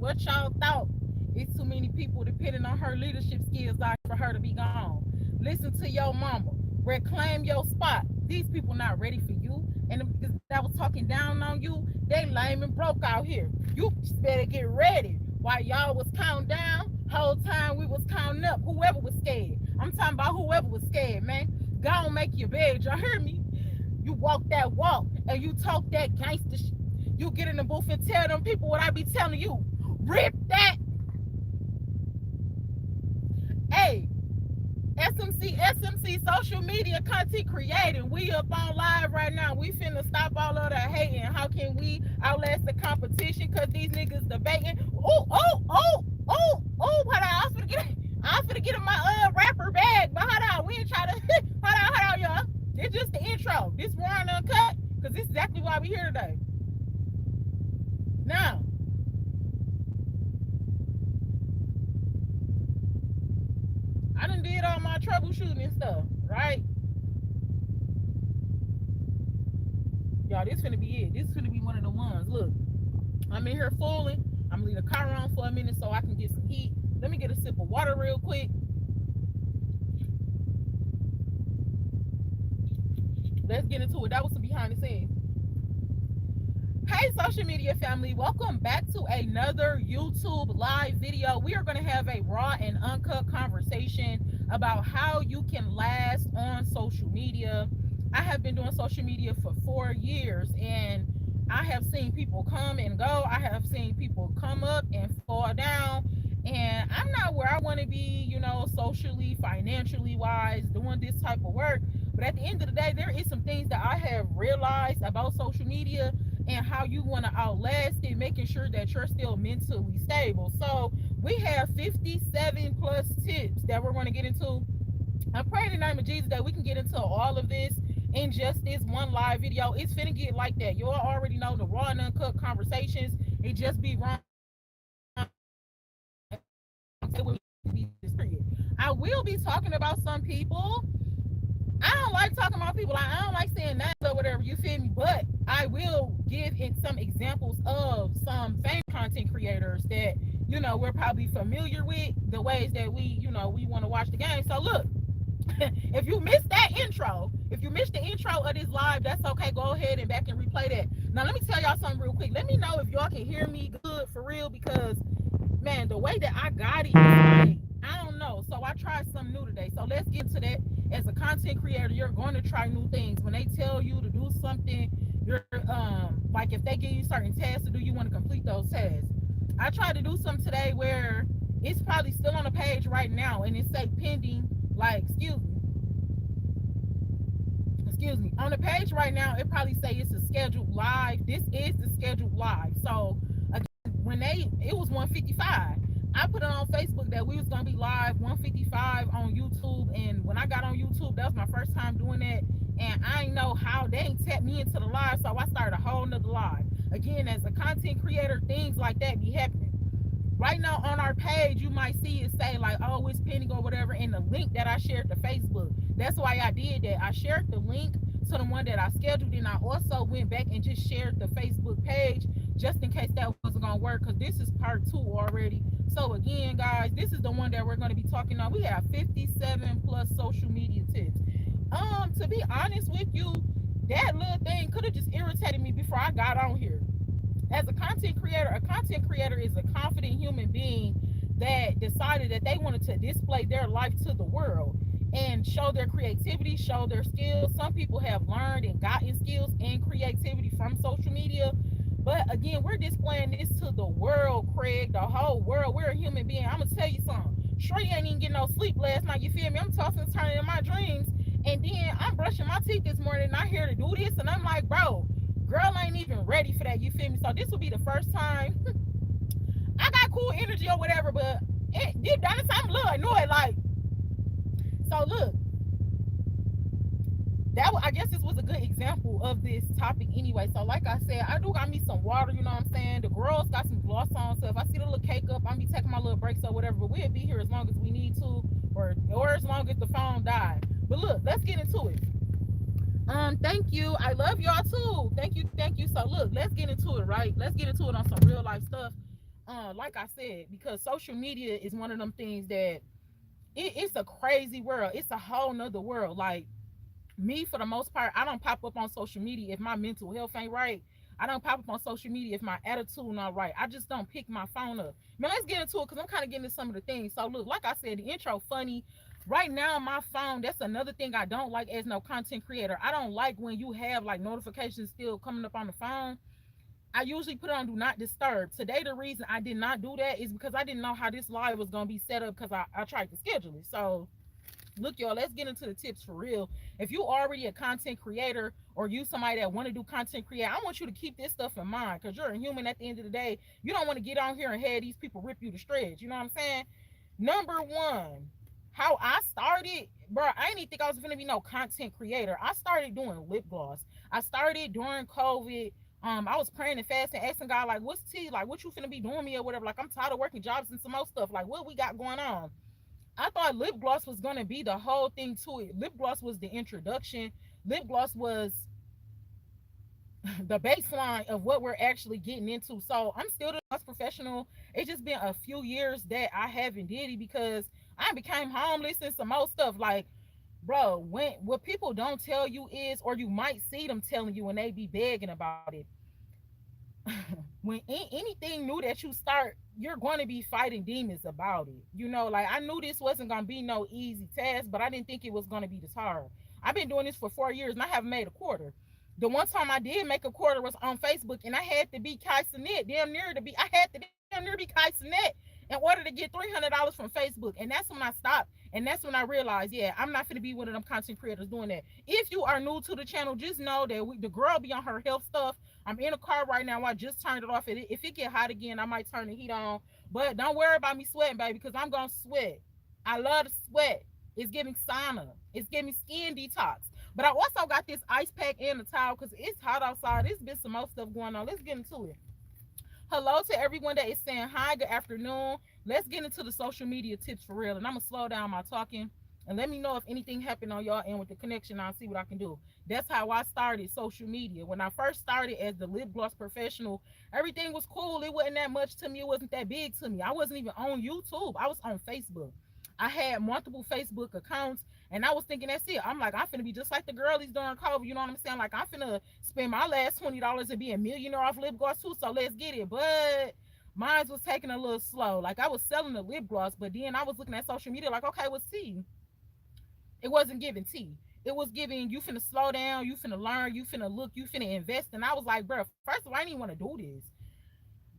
What y'all thought? It's too many people depending on her leadership skills like for her to be gone. Listen to your mama. Reclaim your spot. These people not ready for you. And the niggas that was talking down on you, they lame and broke out here. You better get ready. While y'all was counting down, whole time we was counting up. Whoever was scared. I'm talking about whoever was scared, man. Go on, make your bed. Y'all hear me? You walk that walk and you talk that gangster shit. You get in the booth and tell them people what I be telling you. Rip that. Hey, SMC social media content creating. We up on live right now. We finna stop all of that hating. How can we outlast the competition? Cause these niggas debating. Hold on. I was finna get in my rapper bag. But hold on. We ain't try to hold on, y'all. It's just the intro. This Raw and Uncut. Cause this is exactly why we here today. Now, I done did all my troubleshooting and stuff, right? Y'all, this finna be it. This finna be one of the ones. Look, I'm in here fooling. I'm gonna leave the car on for a minute so I can get some heat. Let me get a sip of water real quick. Let's get into it. That was some behind the scenes. Hey, social media family. Welcome back to another YouTube live video. We are going to have a raw and uncut conversation about how you can last on social media. I have been doing social media for 4 years, and I have seen people come and go. I have seen people come up and fall down, and I'm not where I want to be, you know, socially, financially wise, doing this type of work. But at the end of the day, there is some things that I have realized about social media and how you want to outlast it, making sure that you're still mentally stable. So we have 57 plus tips that we're going to get into. I'm praying in the name of Jesus that we can get into all of this in just this one live video. It's finna get like that. You all already know the raw and uncut conversations. It just be wrong. I will be talking about some people. I don't like talking about people. I don't like saying names or whatever, you feel me? But I will give it some examples of some famous content creators that, you know, we're probably familiar with, the ways that we, you know, we want to watch the game. So look, if you missed that intro, if you missed the intro of this live, that's okay. Go ahead and back and replay that. Now, let me tell y'all something real quick. Let me know if y'all can hear me good for real, because, man, the way that I got it is like, I don't know. So I tried something new today. So let's get to that. As a content creator, you're going to try new things. When they tell you to do something, you're like, if they give you certain tasks to do, you want to complete those tasks. I tried to do something today where it's probably still on the page right now, and it say pending, like, excuse me, on the page right now, it probably say it's a scheduled live. This is the scheduled live. So again, when it was 1:55, I put it on Facebook that we was gonna be live 1:55 on YouTube, and when I got on YouTube, that was my first time doing that, and I ain't know how they ain't tapped me into the live, so I started a whole nother live. Again, as a content creator, things like that be happening. Right now on our page, you might see it say like, oh, it's pending or whatever, in the link that I shared to Facebook. That's why I did that. I shared the link to the one that I scheduled, and I also went back and just shared the Facebook page just in case that wasn't gonna work, because this is part 2 already. So again, guys, this is the one that we're going to be talking on. We have 57 plus social media tips. To be honest with you, that little thing could have just irritated me before I got on here. As a content creator is a confident human being that decided that they wanted to display their life to the world and show their creativity, show their skills. Some people have learned and gotten skills and creativity from social media. But again, we're displaying this to the world, Craig, the whole world. We're a human being. I'm going to tell you something. Shorty ain't even getting no sleep last night, you feel me? I'm tossing and turning in my dreams. And then I'm brushing my teeth this morning, and I hear to do this, and I'm like, bro, girl ain't even ready for that, you feel me? So this will be the first time. I got cool energy or whatever, but deep down inside, I'm a little annoyed. Like, so look. I guess this was a good example of this topic anyway. So like I said, I do got me some water, you know what I'm saying? The girls got some gloss on, so if I see the little cake up, I'll be taking my little breaks or whatever, but we'll be here as long as we need to, or as long as the phone died. But look, let's get into it. Thank you. I love y'all too. Thank you. So look, let's get into it, right? Let's get into it on some real life stuff. like I said, because social media is one of them things that it's a crazy world. It's a whole nother world. Like me, for the most part, I don't pop up on social media if my mental health ain't right. I don't pop up on social media if my attitude not right. I just don't pick my phone up. Man, let's get into it because I'm kind of getting into some of the things. So look, like I said, the intro funny. Right now, my phone, that's another thing I don't like as no content creator. I don't like when you have like notifications still coming up on the phone. I usually put it on do not disturb. Today, the reason I did not do that is because I didn't know how this live was gonna be set up because I tried to schedule it. So look, y'all, let's get into the tips for real. If you already a content creator or you somebody that want to do content create, I want you to keep this stuff in mind because you're a human at the end of the day. You don't want to get on here and have these people rip you to shreds. You know what I'm saying? Number one, how I started, bro, I didn't even think I was gonna be no content creator. I started doing lip gloss. I started during COVID. I was praying and fasting, asking God, like, what's tea? Like, what you finna be doing me or whatever? Like, I'm tired of working jobs and some more stuff. Like, what we got going on? I thought lip gloss was gonna be the whole thing to it. Lip gloss was the introduction. Lip gloss was the baseline of what we're actually getting into. So I'm still the gloss professional. It's just been a few years that I haven't did it because I became homeless and some more stuff. Like, bro, when what people don't tell you is, or you might see them telling you, and they be begging about it. When anything new that you start, you're going to be fighting demons about it. You know, like I knew this wasn't going to be no easy task, but I didn't think it was going to be this hard. I've been doing this for 4 years and I haven't made a quarter. The one time I did make a quarter was on Facebook, and I had to be Kai Sinet, I had to damn near be Kai Sinet in order to get $300 from Facebook. And that's when I stopped. And that's when I realized, yeah, I'm not going to be one of them content creators doing that. If you are new to the channel, just know that the girl be on her health stuff. I'm in a car right now. I just turned it off. If it get hot again, I might turn the heat on. But don't worry about me sweating, baby, because I'm going to sweat. I love to sweat. It's giving sauna. It's giving skin detox. But I also got this ice pack and a towel because it's hot outside. There's been some more stuff going on. Let's get into it. Hello to everyone that is saying hi, good afternoon. Let's get into the social media tips for real. And I'm going to slow down my talking and let me know if anything happened on y'all end with the connection. I'll see what I can do. That's how I started social media. When I first started as the lip gloss professional, everything was cool. It wasn't that much to me. It wasn't that big to me. I wasn't even on YouTube. I was on Facebook. I had multiple Facebook accounts, and I was thinking that's it. I'm like, I'm finna be just like the girlies during COVID. You know what I'm saying? Like, I'm finna spend my last $20 and be a millionaire off lip gloss too. So let's get it. But mine was taking a little slow. Like, I was selling the lip gloss, but then I was looking at social media like, okay, well, see, it wasn't giving tea. It was giving you finna slow down, you finna learn, you finna look, you finna invest. And I was like, bro, first of all, I didn't even want to do this.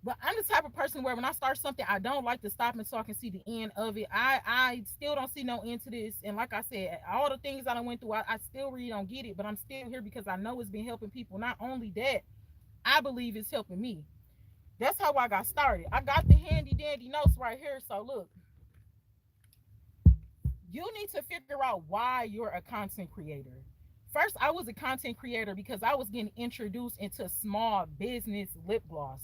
But I'm the type of person where when I start something, I don't like to stop and so I can see the end of it. I still don't see no end to this. And like I said, all the things that I went through, I still really don't get it. But I'm still here because I know it's been helping people. Not only that, I believe it's helping me. That's how I got started. I got the handy dandy notes right here. So look, you need to figure out why you're a content creator. First, I was a content creator because I was getting introduced into small business lip gloss.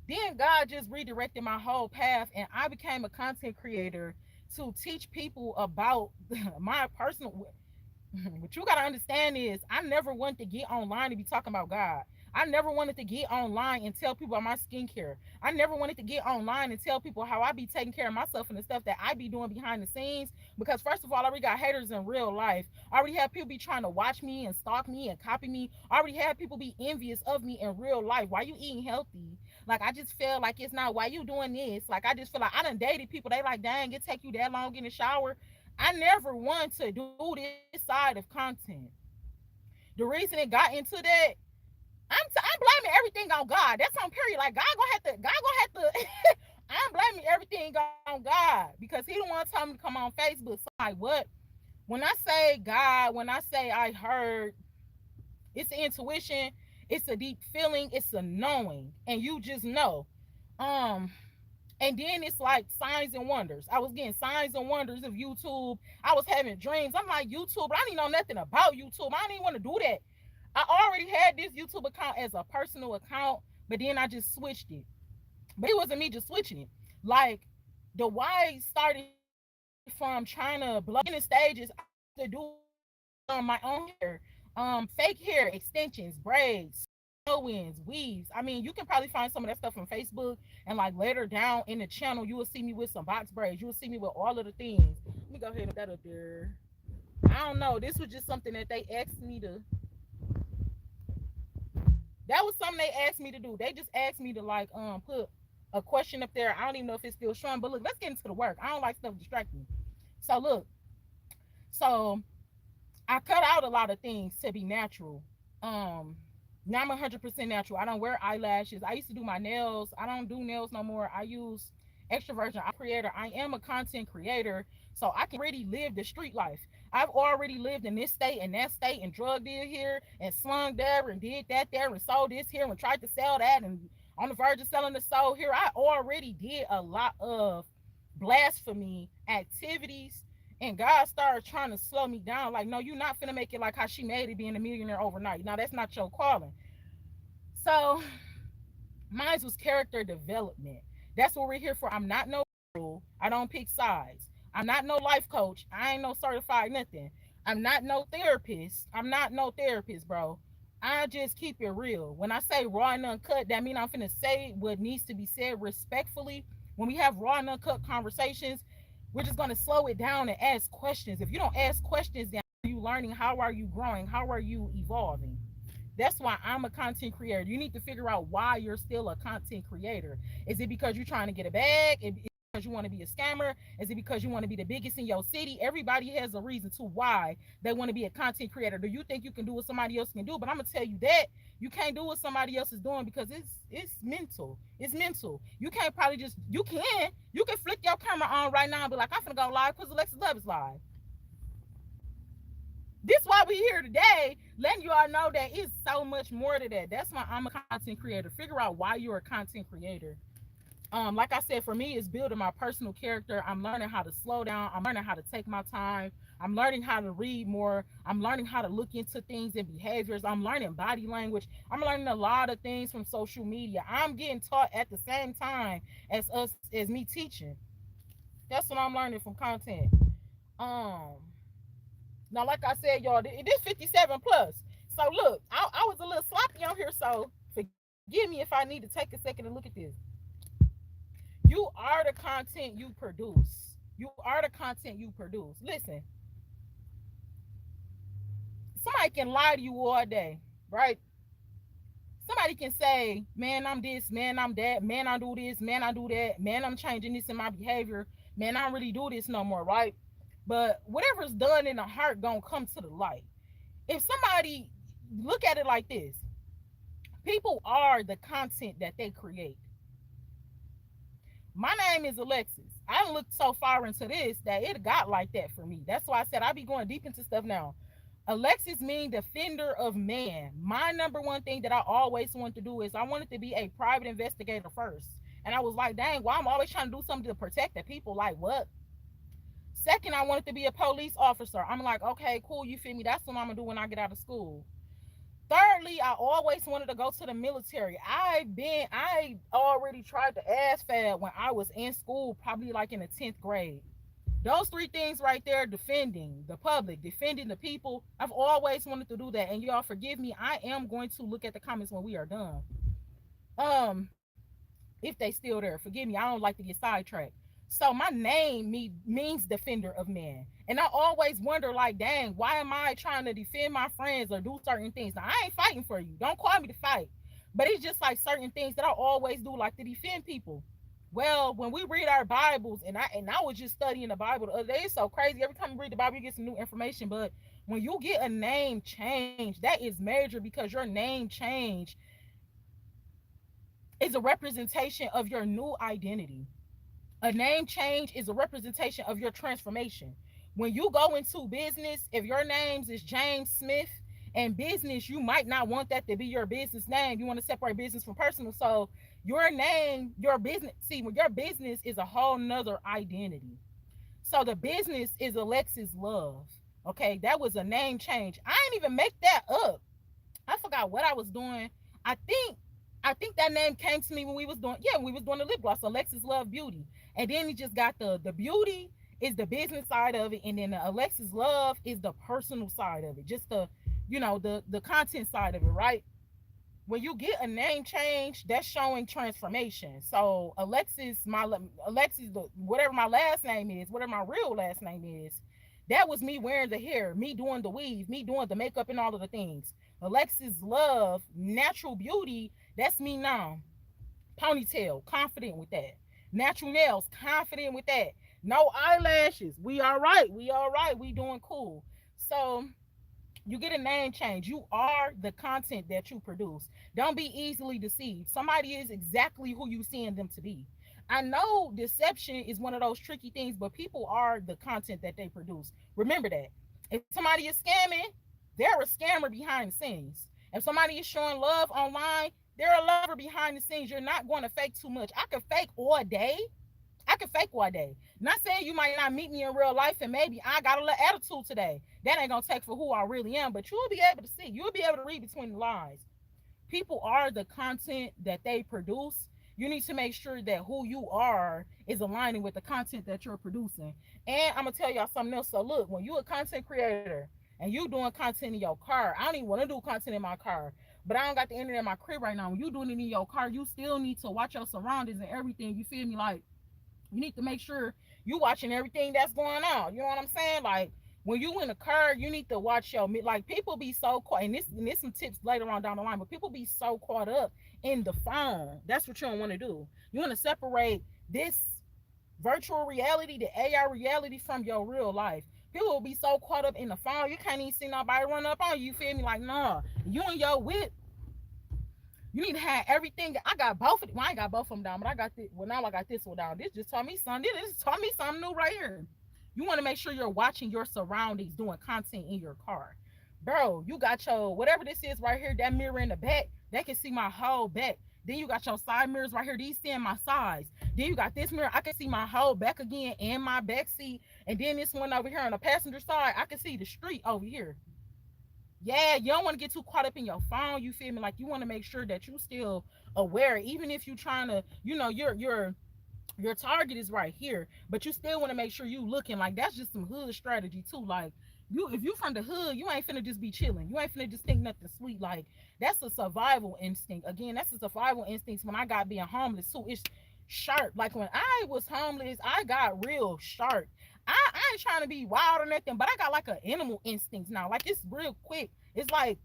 Then God just redirected my whole path and I became a content creator to teach people about my personal. What you gotta understand is I never wanted to get online to be talking about God. I never wanted to get online and tell people about my skincare. I never wanted to get online and tell people how I be taking care of myself and the stuff that I be doing behind the scenes. Because first of all, I already got haters in real life. I already have people be trying to watch me and stalk me and copy me. I already have people be envious of me in real life. Why you eating healthy? Like I just feel like it's not why you doing this. Like I just feel like I done dated people. They like, dang, it take you that long in the shower. I never want to do this side of content. The reason it got into that, I'm blaming everything on God. That's on period. Like God gonna have to I'm blaming everything on God because he the one told me to come on Facebook. So I'm like, what? When I say God, when I say I heard, it's the intuition, it's a deep feeling, it's a knowing, and you just know. Um, and then it's like signs and wonders. I was getting signs and wonders of YouTube. I was having dreams. I'm like, YouTube, but I didn't know nothing about YouTube. I didn't even want to do that. I already had this YouTube account as a personal account, but then I just switched it. But it wasn't me just switching it. Like the why started from trying to blow in the stages. I used to do my own hair, fake hair, extensions, braids, tailwinds, weaves. I mean, you can probably find some of that stuff on Facebook, and like later down in the channel, you will see me with some box braids. You will see me with all of the things. Let me go ahead and put that up there. I don't know. This was just something that they asked me to. That was something they asked me to do. They just asked me to like put a question up there. I don't even know if it's still showing, but look, let's get into the work. I don't like stuff distracting me. So look, so I cut out a lot of things to be natural. Um, Now I'm 100% natural. I don't wear eyelashes. I used to do my nails. I don't do nails no more. I use extroversion. I'm a creator. I am a content creator, so I can already live the street life. I've already lived in this state and that state and drug deal here and slung there and did that there and sold this here and tried to sell that and on the verge of selling the soul here. I already did a lot of blasphemy activities, and God started trying to slow me down. Like, no, you're not finna make it like how she made it being a millionaire overnight. Now, that's not your calling. So, mine was character development. That's what we're here for. I'm not no guru. I don't pick sides. I'm not no life coach. I ain't no certified nothing. I'm not no therapist. I'm not no therapist, bro. I just keep it real. When I say raw and uncut, that means I'm finna say what needs to be said respectfully. When we have raw and uncut conversations, we're just gonna slow it down and ask questions. If you don't ask questions, then how are you learning? How are you growing? How are you evolving? That's why I'm a content creator. You need to figure out why you're still a content creator. Is it because you're trying to get a bag? Is it because you want to be a scammer? Is it because you want to be the biggest in your city? Everybody has a reason to why they want to be a content creator. Do you think you can do what somebody else can do? But I'm gonna tell you that you can't do what somebody else is doing because it's mental. It's mental. You can't probably just you can flick your camera on right now and be like, I'm gonna go live because Alexis Love is live. This is why we here today, letting you all know that it's so much more to that. That's why I'm a content creator. Figure out why you're a content creator. Like I said, for me, it's building my personal character. I'm learning how to slow down. I'm learning how to take my time. I'm learning how to read more. I'm learning how to look into things and behaviors. I'm learning body language. I'm learning a lot of things from social media. I'm getting taught at the same time as me teaching. That's what I'm learning from content. Um, Now, like I said, y'all, it is 57 plus. So look, I was a little sloppy on here, so forgive me if I need to take a second and look at this. You are the content you produce. You are the content you produce. Listen, somebody can lie to you all day, right? Somebody can say, man, I'm this, man, I'm that, man, I do this, man, I do that, man, I'm changing this in my behavior, man, I don't really do this no more, right? But whatever's done in the heart gonna come to the light. If somebody look at it like this, people are the content that they create. My name is Alexis. I looked so far into this that it got like that for me. That's why I said I be going deep into stuff now. Alexis means defender of man. My number one thing that I always wanted to do is I wanted to be a private investigator first. And I was like, dang, why I'm always trying to do something to protect the people? Like, what? Second, I wanted to be a police officer. I'm like, okay, cool, you feel me? That's what I'm gonna do when I get out of school. Thirdly, I always wanted to go to the military. I already tried to ask FAD when I was in school, probably like in the 10th grade. Those three things right there, defending the public, defending the people, I've always wanted to do that. And y'all forgive me, I am going to look at the comments when we are done. Um, if they still there, forgive me, I don't like to get sidetracked. So my name means defender of man. And I always wonder, like, dang, why am I trying to defend my friends or do certain things? Now, I ain't fighting for you. Don't call me to fight. But it's just like certain things that I always do, like to defend people. Well, when we read our Bibles, and I was just studying the Bible the other day, it's so crazy. Every time you read the Bible, you get some new information. But when you get a name change, that is major because your name change is a representation of your new identity. A name change is a representation of your transformation. When you go into business, if your name is James Smith and business, you might not want that to be your business name. You want to separate business from personal. So your name, your business, see, when your business is a whole nother identity. So the business is Alexis Love. Okay, that was a name change. I didn't even make that up. I forgot what I was doing. I think I think that name came to me when we was doing the lip gloss, Alexis Love Beauty. And then he just got the beauty is the business side of it, and then the Alexis Love is the personal side of it. Just the the content side of it, right? when you get a name change, that's showing transformation. So Alexis, whatever my last name is, whatever my real last name is, that was me wearing the hair, me doing the weave, me doing the makeup and all of the things. Alexis Love, natural beauty, that's me now. Ponytail, confident with that. Natural nails, confident with that. No eyelashes. We all right. We all right. We doing cool. So you get a name change. You are the content that you produce. Don't be easily deceived. Somebody is exactly who you seeing them to be. I know deception is one of those tricky things, but people are the content that they produce. Remember that. If somebody is scamming, they're a scammer behind the scenes. If somebody is showing love online, they're a lover behind the scenes. You're not going to fake too much. I could fake all day. I can fake all day. Not saying you might not meet me in real life and maybe I got a little attitude today. That ain't gonna take for who I really am, but you'll be able to see. You'll be able to read between the lines. People are the content that they produce. You need to make sure that who you are is aligning with the content that you're producing. And I'm gonna tell y'all something else. So look, when you're a content creator and you doing content in your car, I don't even want to do content in my car, but I don't got the internet in my crib right now. When you doing it in your car, you still need to watch your surroundings and everything. You feel me? Like you need to make sure you watching everything that's going on. You know what I'm saying? Like when you in a car, you need to watch your like people be so caught, and this some tips later on down the line, but people be so caught up in the phone. That's what you don't want to do. You want to separate this virtual reality, the AI reality from your real life. People will be so caught up in the phone, you can't even see nobody run up on you. You feel me? Like, nah, you and your wit, you need to have everything. I got both of them. Well, I ain't got both of them down, but I got this. Well, now I got this one down. This just taught me something. This taught me something new right here. You want to make sure you're watching your surroundings, doing content in your car. Bro, you got your whatever this is right here, that mirror in the back, that can see my whole back. Then you got your side mirrors right here, these seeing my sides. Then you got this mirror, I can see my whole back again and my back seat. And then this one over here on the passenger side, I can see the street over here. Yeah, you don't want to get too caught up in your phone. You feel me? Like you want to make sure that you still aware, even if you trying to, your target is right here, but you still want to make sure you looking like that's just some hood strategy too. Like you, if you from the hood, you ain't finna just be chilling. You ain't finna just think nothing sweet. Like that's a survival instinct. Again, that's a survival instinct. When I got being homeless too, it's sharp. Like when I was homeless, I got real sharp. I ain't trying to be wild or nothing, but I got like an animal instinct now. Like it's real quick. It's like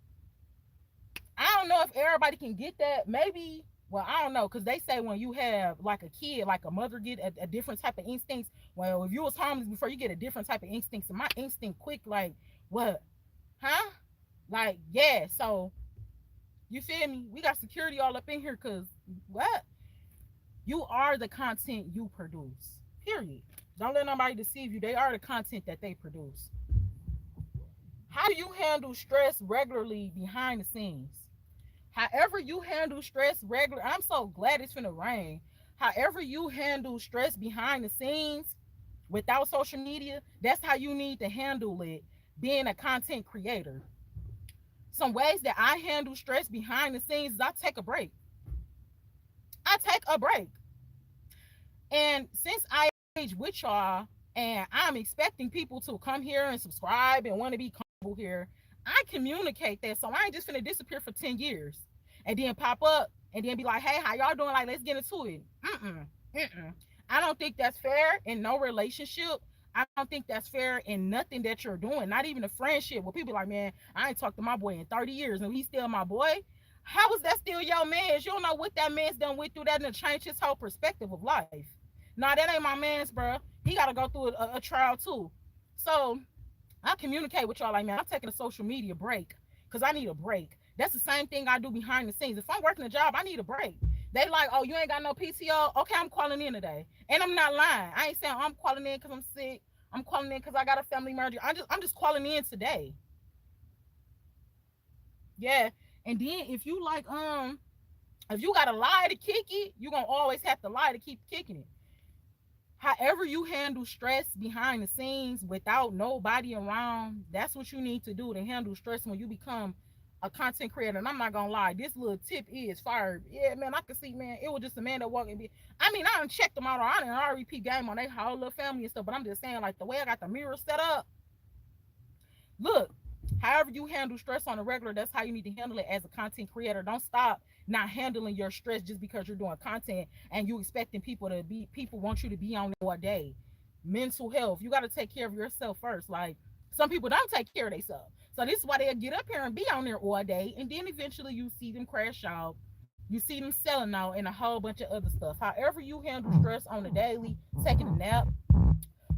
I don't know if everybody can get that. Maybe, well, I don't know, because they say when you have like a kid, like a mother get a different type of instincts. Well, if you was homeless before, you get a different type of instincts. And my instinct quick, like, what? Huh? Like, yeah. So you feel me? We got security all up in here because what? You are the content you produce. Period. Don't let nobody deceive you. They are the content that they produce. How do you handle stress regularly behind the scenes? However you handle stress regular, I'm so glad it's finna rain. However you handle stress behind the scenes without social media, that's how you need to handle it being a content creator. Some ways that I handle stress behind the scenes is I take a break. I take a break. And since I engage with y'all and I'm expecting people to come here and subscribe and want to be comfortable here, I communicate that. So I ain't just gonna disappear for 10 years and then pop up and then be like, hey, how y'all doing? Like, let's get into it. I don't think that's fair in no relationship. I don't think that's fair in nothing that you're doing, not even a friendship where people like, man, I ain't talked to my boy in 30 years and he's still my boy. How is that still your man's? You don't know what that man's done went through that and change his whole perspective of life. Nah, that ain't my man's, bro. He got to go through a trial too. So I communicate with y'all like, man, I'm taking a social media break because I need a break. That's the same thing I do behind the scenes. If I'm working a job, I need a break. They like, oh, you ain't got no PTO? Okay, I'm calling in today. And I'm not lying. I ain't saying I'm calling in because I'm sick. I'm calling in because I got a family emergency. I'm just calling in today. Yeah. And then if you gotta lie to kick it, you're gonna always have to lie to keep kicking it. However you handle stress behind the scenes without nobody around, that's what you need to do to handle stress when you become a content creator. And I'm not gonna lie, this little tip is fire. Yeah, man, I can see, man, it was just a man that walked in. I mean, I done checked them out. I done REP game on their whole little family and stuff, but I'm just saying, like, the way I got the mirror set up, look, However you handle stress on a regular, that's how you need to handle it as a content creator. Don't stop not handling your stress just because you're doing content and you expecting people want you to be on all day. Mental health, you got to take care of yourself first. Like, some people don't take care of themselves, so this is why they'll get up here and be on there all day, and then eventually you see them crash out. You see them selling out and a whole bunch of other stuff. However you handle stress on the daily, taking a nap,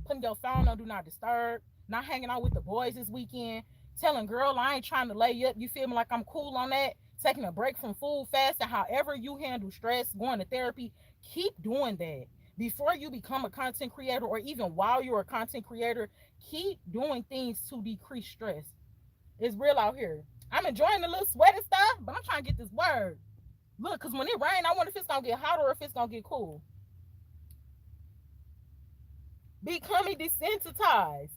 putting your phone on do not disturb, not hanging out with the boys this weekend, telling girl I ain't trying to lay you up. You feel me? Like I'm cool on that. Taking a break from food, fasting, however you handle stress, going to therapy, keep doing that. Before you become a content creator, or even while you're a content creator, keep doing things to decrease stress. It's real out here. I'm enjoying the little sweaty stuff, but I'm trying to get this word. Look, because when it rains, I wonder if it's going to get hot or if it's going to get cool. Becoming desensitized.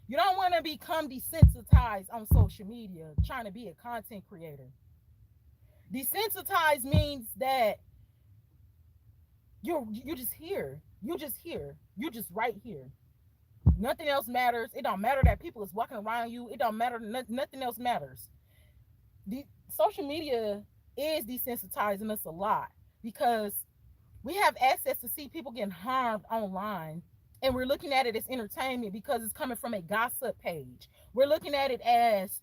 You don't want to become desensitized on social media trying to be a content creator. Desensitized means that you just here. You just here. You just right here. Nothing else matters. It don't matter that people is walking around you. It don't matter. Nothing else matters. The social media is desensitizing us a lot because we have access to see people getting harmed online, and we're looking at it as entertainment because it's coming from a gossip page. We're looking at it as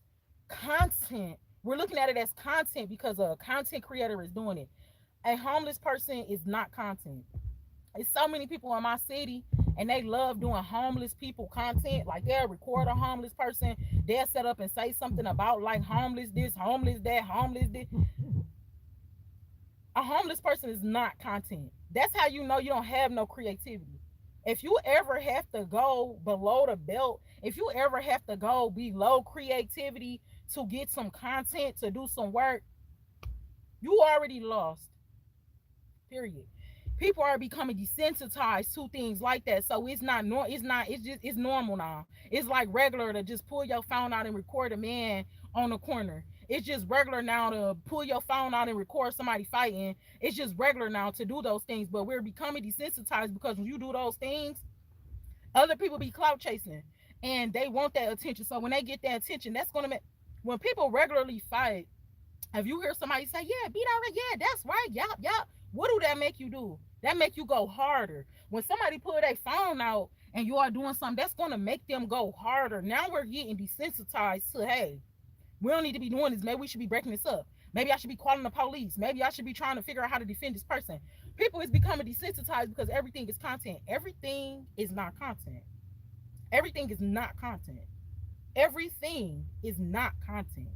content. We're looking at it as content because a content creator is doing it. A homeless person is not content. It's so many people in my city, and they love doing homeless people content. Like, they'll record a homeless person, they'll set up and say something about like homeless this, homeless that, homeless this. A homeless person is not content. That's how you know you don't have no creativity. If you ever have to go below the belt, if you ever have to go below creativity to get some content, to do some work, you already lost. Period. People are becoming desensitized to things like that. So it's not it's normal now. It's like regular to just pull your phone out and record a man on the corner. It's just regular now to pull your phone out and record somebody fighting. It's just regular now to do those things. But we're becoming desensitized because when you do those things, other people be clout chasing and they want that attention. So when they get that attention, that's gonna make, when people regularly fight, if you hear somebody say, yeah, beat out, yeah, that's right, yup, yup, what do that make you do? That make you go harder. When somebody pull their phone out and you are doing something, that's gonna make them go harder. Now we're getting desensitized to, hey, we don't need to be doing this. Maybe we should be breaking this up. Maybe I should be calling the police. Maybe I should be trying to figure out how to defend this person. People is becoming desensitized because everything is content. Everything is not content. Everything is not content. Everything is not content.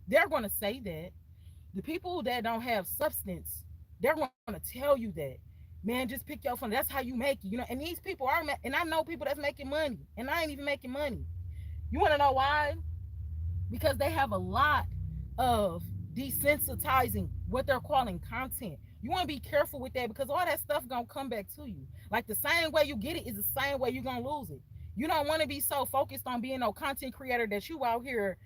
They're going to say that. The people that don't have substance, they're going to tell you that. Man, just pick your phone. That's how you make it. And these people are, and I know people that's making money, and I ain't even making money. You want to know why? Because they have a lot of desensitizing what they're calling content. You want to be careful with that because all that stuff gonna come back to you. Like, the same way you get it is the same way you're gonna lose it. You don't want to be so focused on being no content creator that you out here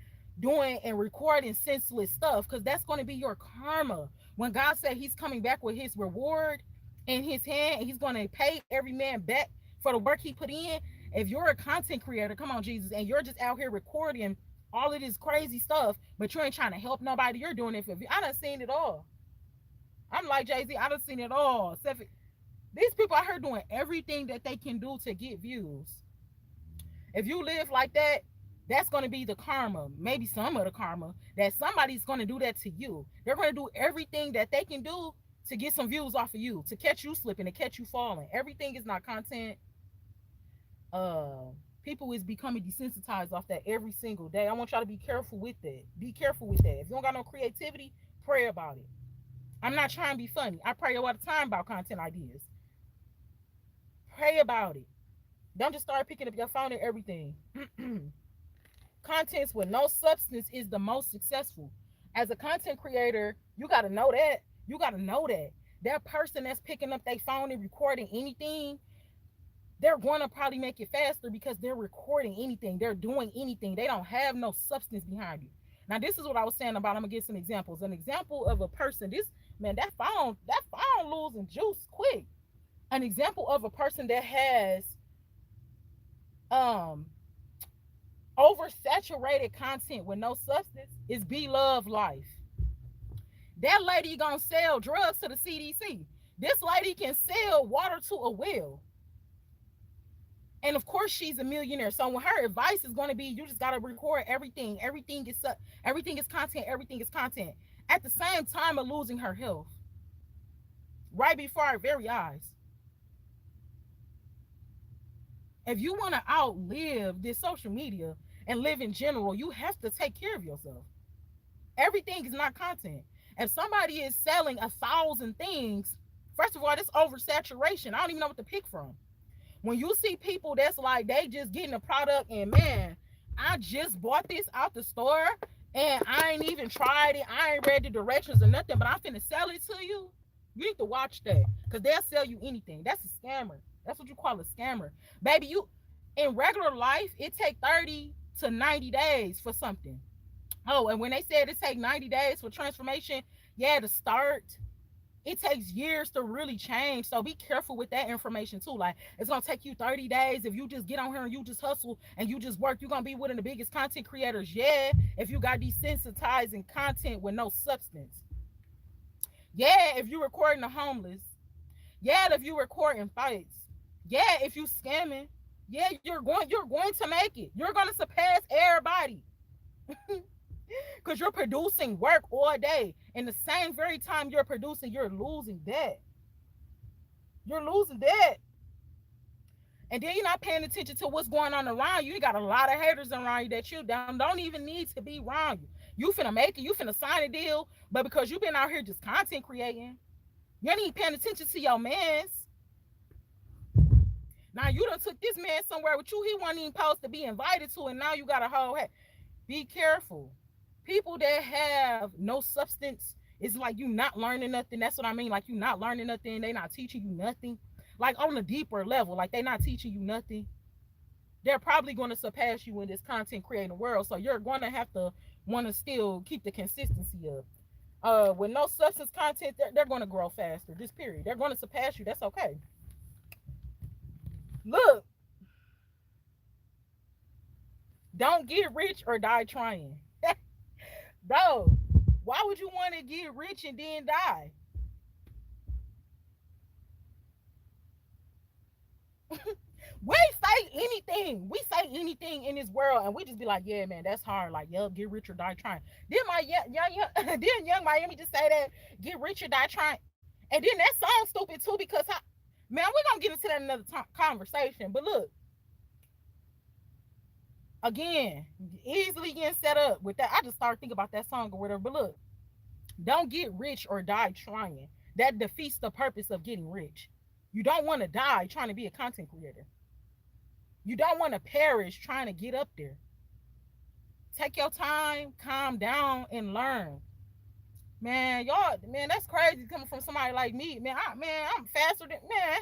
doing and recording senseless stuff, because that's going to be your karma. When God said he's coming back with his reward in his hand and he's going to pay every man back for the work he put in. If you're a content creator, come on, Jesus, and you're just out here recording all of this crazy stuff, but you ain't trying to help nobody, you're doing it for, I done seen it all. I'm like Jay-Z, I done seen it all. These people out here doing everything that they can do to get views. If you live like that, that's going to be the karma, maybe some of the karma, that somebody's going to do that to you. They're going to do everything that they can do to get some views off of you, to catch you slipping, to catch you falling. Everything is not content. People is becoming desensitized off that every single day. I want y'all to be careful with that. Be careful with that. If you don't got no creativity, pray about it. I'm not trying to be funny. I pray all the time about content ideas. Pray about it. Don't just start picking up your phone and everything. Contents with no substance is the most successful. As a content creator, you got to know that. You got to know that. That person that's picking up their phone and recording anything, they're going to probably make it faster because they're recording anything. They're doing anything. They don't have no substance behind it. Now, this is what I was saying about, I'm going to give some examples. An example of a person, that phone losing juice quick. An example of a person that has, Oversaturated content with no substance is be love life. That lady gonna sell drugs to the CDC. This lady can sell water to a well. And of course she's a millionaire. So when her advice is going to be, you just got to record everything. Everything is content. Everything is content. At the same time of losing her health, right before our very eyes. If you want to outlive this social media and live in general, you have to take care of yourself. Everything is not content. If somebody is selling 1,000 things, first of all, this oversaturation. I don't even know what to pick from. When you see people that's like they just getting a product and man, I just bought this out the store and I ain't even tried it. I ain't read the directions or nothing, but I'm finna sell it to you. You need to watch that because they'll sell you anything. That's a scammer. That's what you call a scammer. Baby, you in regular life, it take 30 to 90 days for something. Oh, and when they said it take 90 days for transformation, yeah, to start, it takes years to really change. So be careful with that information too. Like it's gonna take you 30 days if you just get on here and you just hustle and you just work. You're gonna be one of the biggest content creators. Yeah, if you got desensitizing content with no substance. Yeah, if you're recording the homeless. Yeah, if you're recording fights. Yeah, if you scamming. Yeah, you're going to make it. You're gonna surpass everybody. Because you're producing work all day. And the same very time you're producing, you're losing that. You're losing that. And then you're not paying attention to what's going on around you. You got a lot of haters around you that you don't even need to be around you. You finna make it. You finna sign a deal. But because you've been out here just content creating, you ain't even paying attention to your mans. Now you done took this man somewhere with you he wasn't even supposed to be invited to, and now you got a whole head. Be careful. People that have no substance, it's like you not learning nothing. That's what I mean. Like you not learning nothing. They not teaching you nothing. Like on a deeper level, like they not teaching you nothing. They're probably going to surpass you in this content creating world. So you're going to have to want to still keep the consistency up. With no substance content, they're going to grow faster. This period, they're going to surpass you. That's okay. Look, don't get rich or die trying. Bro, why would you want to get rich and then die? We say anything. We say anything in this world, and we just be like, "Yeah, man, that's hard." Like, "Yo, get rich or die trying." Did my didn't Young Miami just say that? Get rich or die trying, and then that sounds stupid too because man, we're gonna get into that another conversation. But look, again, easily getting set up with that. I just started thinking about that song or whatever. But look, don't get rich or die trying. That defeats the purpose of getting rich. You don't want to die trying to be a content creator. You don't want to perish trying to get up there. Take your time, calm down, and learn. Man, y'all, man, that's crazy coming from somebody like me. Man, I'm faster than man.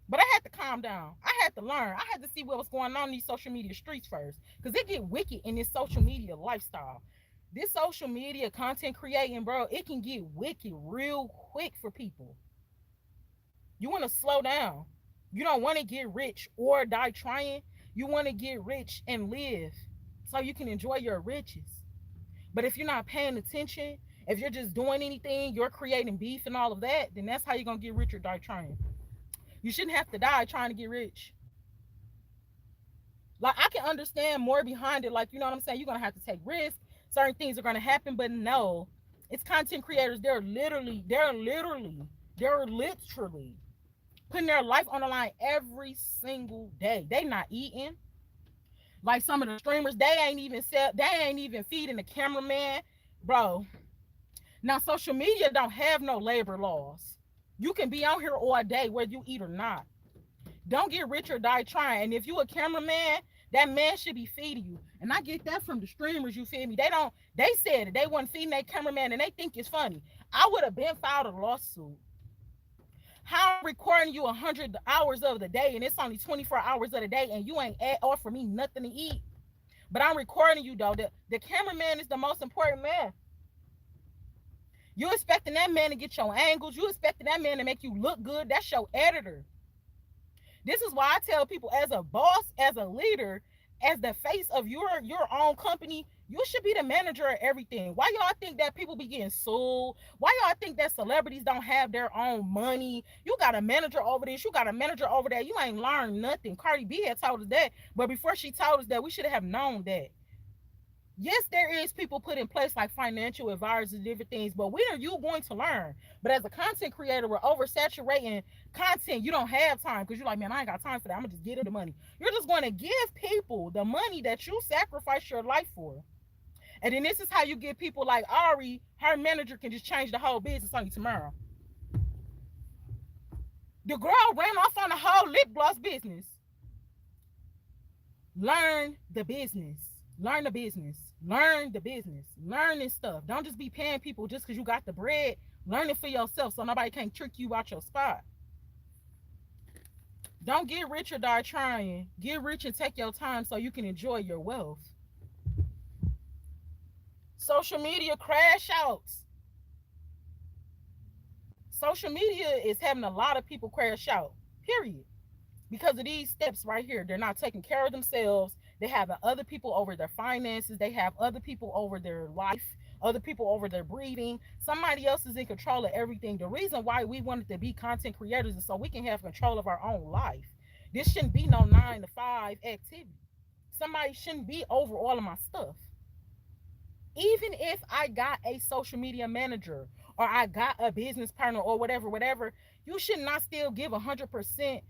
But I had to calm down. I had to learn. I had to see what was going on in these social media streets first. Because it get wicked in this social media lifestyle. This social media content creating, bro, it can get wicked real quick for people. You want to slow down. You don't want to get rich or die trying. You want to get rich and live so you can enjoy your riches. But if you're not paying attention, if you're just doing anything, you're creating beef and all of that, then that's how you're going to get rich or die trying. You shouldn't have to die trying to get rich. Like, I can understand more behind it. Like, you know what I'm saying? You're going to have to take risks. Certain things are going to happen, but no. It's content creators. They're literally putting their life on the line every single day. They not eating. Like some of the streamers, they ain't even feeding the cameraman. Bro. Now, social media don't have no labor laws. You can be out here all day whether you eat or not. Don't get rich or die trying. And if you a cameraman, that man should be feeding you. And I get that from the streamers, you feel me? They said it. They wasn't feeding their cameraman and they think it's funny. I would have been filed a lawsuit. How I'm recording you 100 hours of the day and it's only 24 hours of the day and you ain't offer me nothing to eat. But I'm recording you though. The cameraman is the most important man. You expecting that man to get your angles. You expecting that man to make you look good. That's your editor. This is why I tell people as a boss, as a leader, as the face of your own company, you should be the manager of everything. Why y'all think that people be getting sued? Why y'all think that celebrities don't have their own money? You got a manager over this, you got a manager over that. You ain't learned nothing. Cardi B had told us that, but before she told us that, we should have known that. Yes, there is people put in place like financial advisors and different things, but when are you going to learn? But as a content creator, we're oversaturating content. You don't have time because you're like, man, I ain't got time for that. I'm gonna just get the money. You're just going to give people the money that you sacrifice your life for. And then this is how you get people like Ari, her manager can just change the whole business on you tomorrow. The girl ran off on the whole lip gloss business. Learn the business. Learn the business. Learn the business. Learn this stuff. Don't just be paying people just because you got the bread. Learn it for yourself so nobody can't trick you out your spot. Don't get rich or die trying. Get rich and take your time so you can enjoy your wealth. Social media crash outs. Social media is having a lot of people crash out. Period. Because of these steps right here. They're not taking care of themselves. They have other people over their finances. They have other people over their life, other people over their breathing. Somebody else is in control of everything. The reason why we wanted to be content creators is so we can have control of our own life. This shouldn't be no 9 to 5 activity. Somebody shouldn't be over all of my stuff. Even if I got a social media manager or I got a business partner or whatever, you should not still give 100%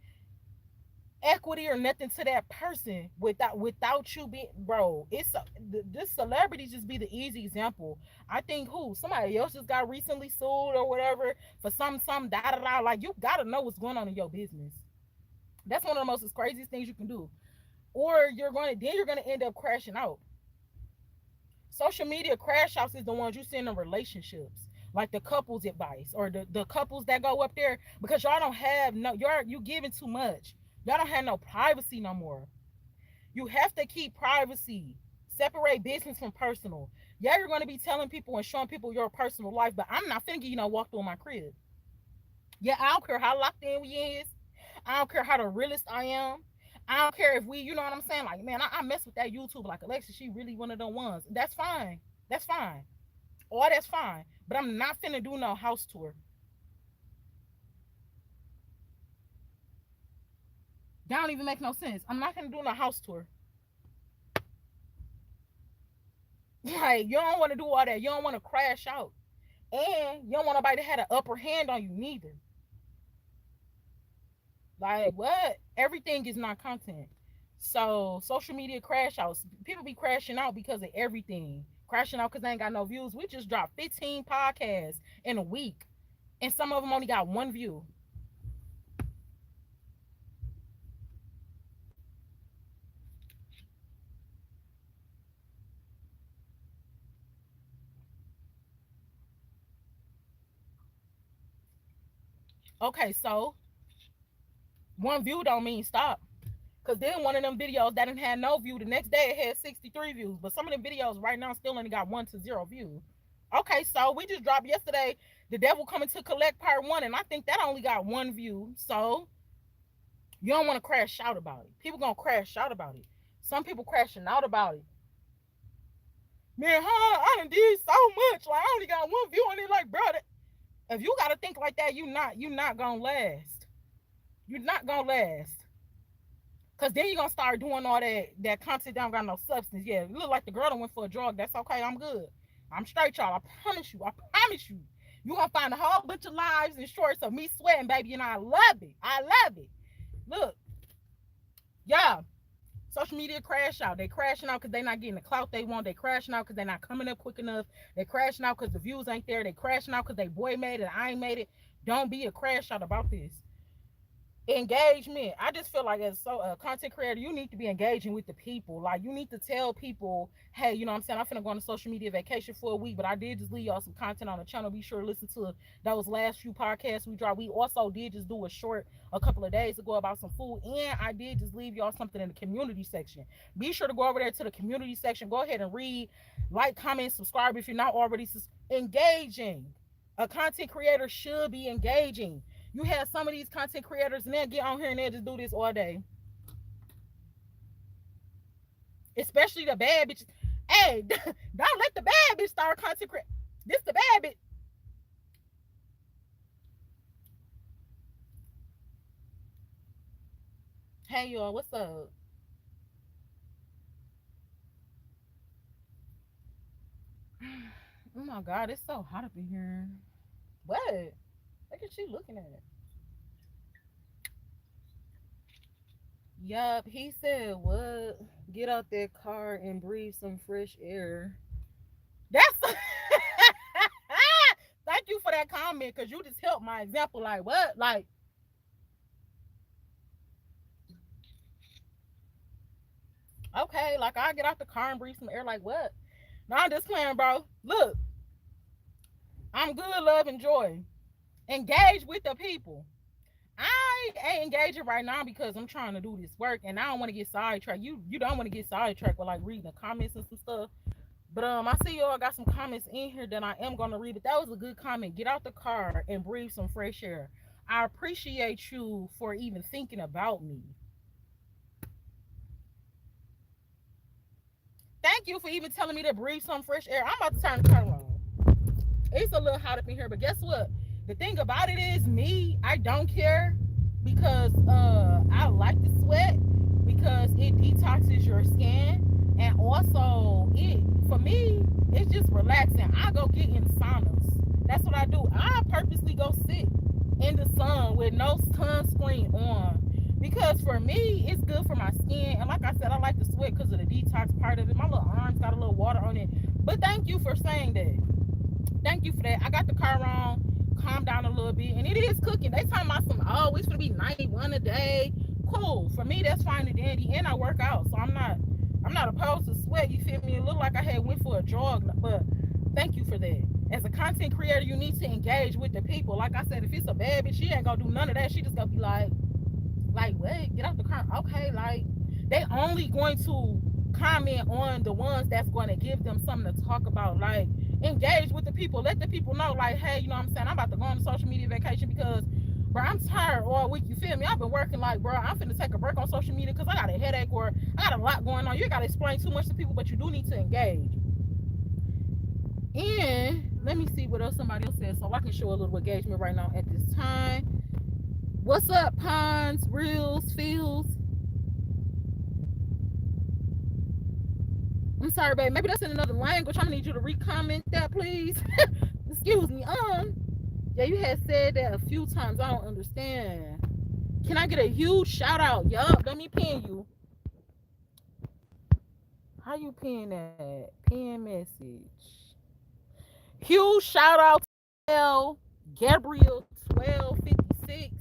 equity or nothing to that person without you being, bro. It's this celebrity just be the easy example. I think who somebody else just got recently sued or whatever for some da da da. Like, you gotta know what's going on in your business. That's one of the most craziest things you can do. Or you're gonna end up crashing out. Social media crash outs is the ones you see in relationships, like the couples advice or the couples that go up there because y'all don't have no, you giving too much. Y'all don't have no privacy no more. You have to keep privacy. Separate business from personal. Yeah, you're going to be telling people and showing people your personal life, but I'm not finna, walk through my crib. Yeah, I don't care how locked in we is. I don't care how the realest I am. I don't care if we, you know what I'm saying? Like, man, I mess with that YouTube. Like, Alexa, she really one of the ones. That's fine. That's fine. Or that's fine. But I'm not finna do no house tour. That don't even make no sense. I'm not gonna do no house tour. Like, you don't want to do all that. You don't want to crash out, and you don't want nobody to have an upper hand on you neither. Like, what? Everything is not content. So social media crash outs. People be crashing out because of everything. Crashing out because they ain't got no views. We just dropped 15 podcasts in a week, and some of them only got one view. Okay, so one view don't mean stop. Cause then one of them videos that didn't have no view, the next day it had 63 views. But some of them videos right now still only got 1 to 0 views. Okay, so we just dropped yesterday The Devil Coming to Collect Part 1, and I think that only got one view. So you don't want to crash out about it. People gonna crash out about it. Some people crashing out about it. Man, I done did so much. Like, I only got one view on it. Like, bro, if you gotta think like that, you not gonna last. You're not gonna last. Cause then you're gonna start doing all that content that don't got no substance. Yeah, it look like the girl that went for a drug. That's okay. I'm good. I'm straight, y'all. I promise you. I promise you. You gonna find a whole bunch of lives and shorts of me sweating, baby, and I love it. I love it. Look, yeah. Social media crash out. They crashing out because they not getting the clout they want. They crashing out because they not coming up quick enough. They crashing out because the views ain't there. They crashing out because they boy made it. I ain't made it. Don't be a crash out about this. Engagement. I just feel like as a content creator, you need to be engaging with the people. Like, you need to tell people, hey, you know what I'm saying, I'm finna go on a social media vacation for a week, but I did just leave y'all some content on the channel. Be sure to listen to those last few podcasts we dropped. We also did just do a short a couple of days ago about some food, and I did just leave y'all something in the community section. Be sure to go over there to the community section. Go ahead and read, like, comment, subscribe if you're not already engaging. A content creator should be engaging. You have some of these content creators and they'll get on here and they'll just do this all day. especially the bad bitches. Hey, don't let the bad bitch start content create. This the bad bitch. Hey y'all, what's up? Oh my god, it's so hot up in here. What? Look at you looking at. Yup, he said what? Get out that car and breathe some fresh air. That's thank you for that comment because you just helped my example. Like what? Like okay, like I get out the car and breathe some air. Like what? No, I'm just playing, bro. Look, I'm good, love, and joy. Engage with the people. I ain't engaging right now because I'm trying to do this work and I don't want to get sidetracked. You don't want to get sidetracked with like reading the comments and some stuff. But I see y'all got some comments in here that I am gonna read. But that was a good comment. Get out the car and breathe some fresh air. I appreciate you for even thinking about me. Thank you for even telling me to breathe some fresh air. I'm about to turn the car on. It's a little hot up in here, but guess what? The thing about it is, me, I don't care because I like to sweat because it detoxes your skin, and also it for me it's just relaxing. I go get in saunas. That's what I do. I purposely go sit in the sun with no sunscreen on because for me it's good for my skin. And like I said, I like to sweat because of the detox part of it. My little arms got a little water on it. But thank you for saying that. Thank you for that. I got the car on, calm down a little bit, and it is cooking. They talking about some, oh, it's gonna be 91 a day. Cool. For me, that's fine and dandy, and I work out, so I'm not opposed to sweat. You feel me? It looked like I had went for a jog, but thank you for that. As a content creator, you need to engage with the people. Like I said, if it's a bad bitch, she ain't gonna do none of that. She just gonna be like, wait, get out the car. Okay, like they only going to comment on the ones that's going to give them something to talk about. Like engage with the people. Let the people know, like, hey, you know what I'm saying? I'm about to go on a social media vacation because, bro, I'm tired all week. You feel me? I've been working like, bro, I'm finna take a break on social media because I got a headache or I got a lot going on. You got to explain too much to people, but you do need to engage. And let me see what else somebody else said so I can show a little engagement right now at this time. What's up, Ponds, Reels, Fields? I'm sorry, babe. Maybe that's in another language. I'm gonna need you to re-comment that, please. Excuse me. Yeah, you had said that a few times. I don't understand. Can I get a huge shout out? Yup. Let me pin you. How you pin that? Pin message. Huge shout out to Dell Gabriel 1256.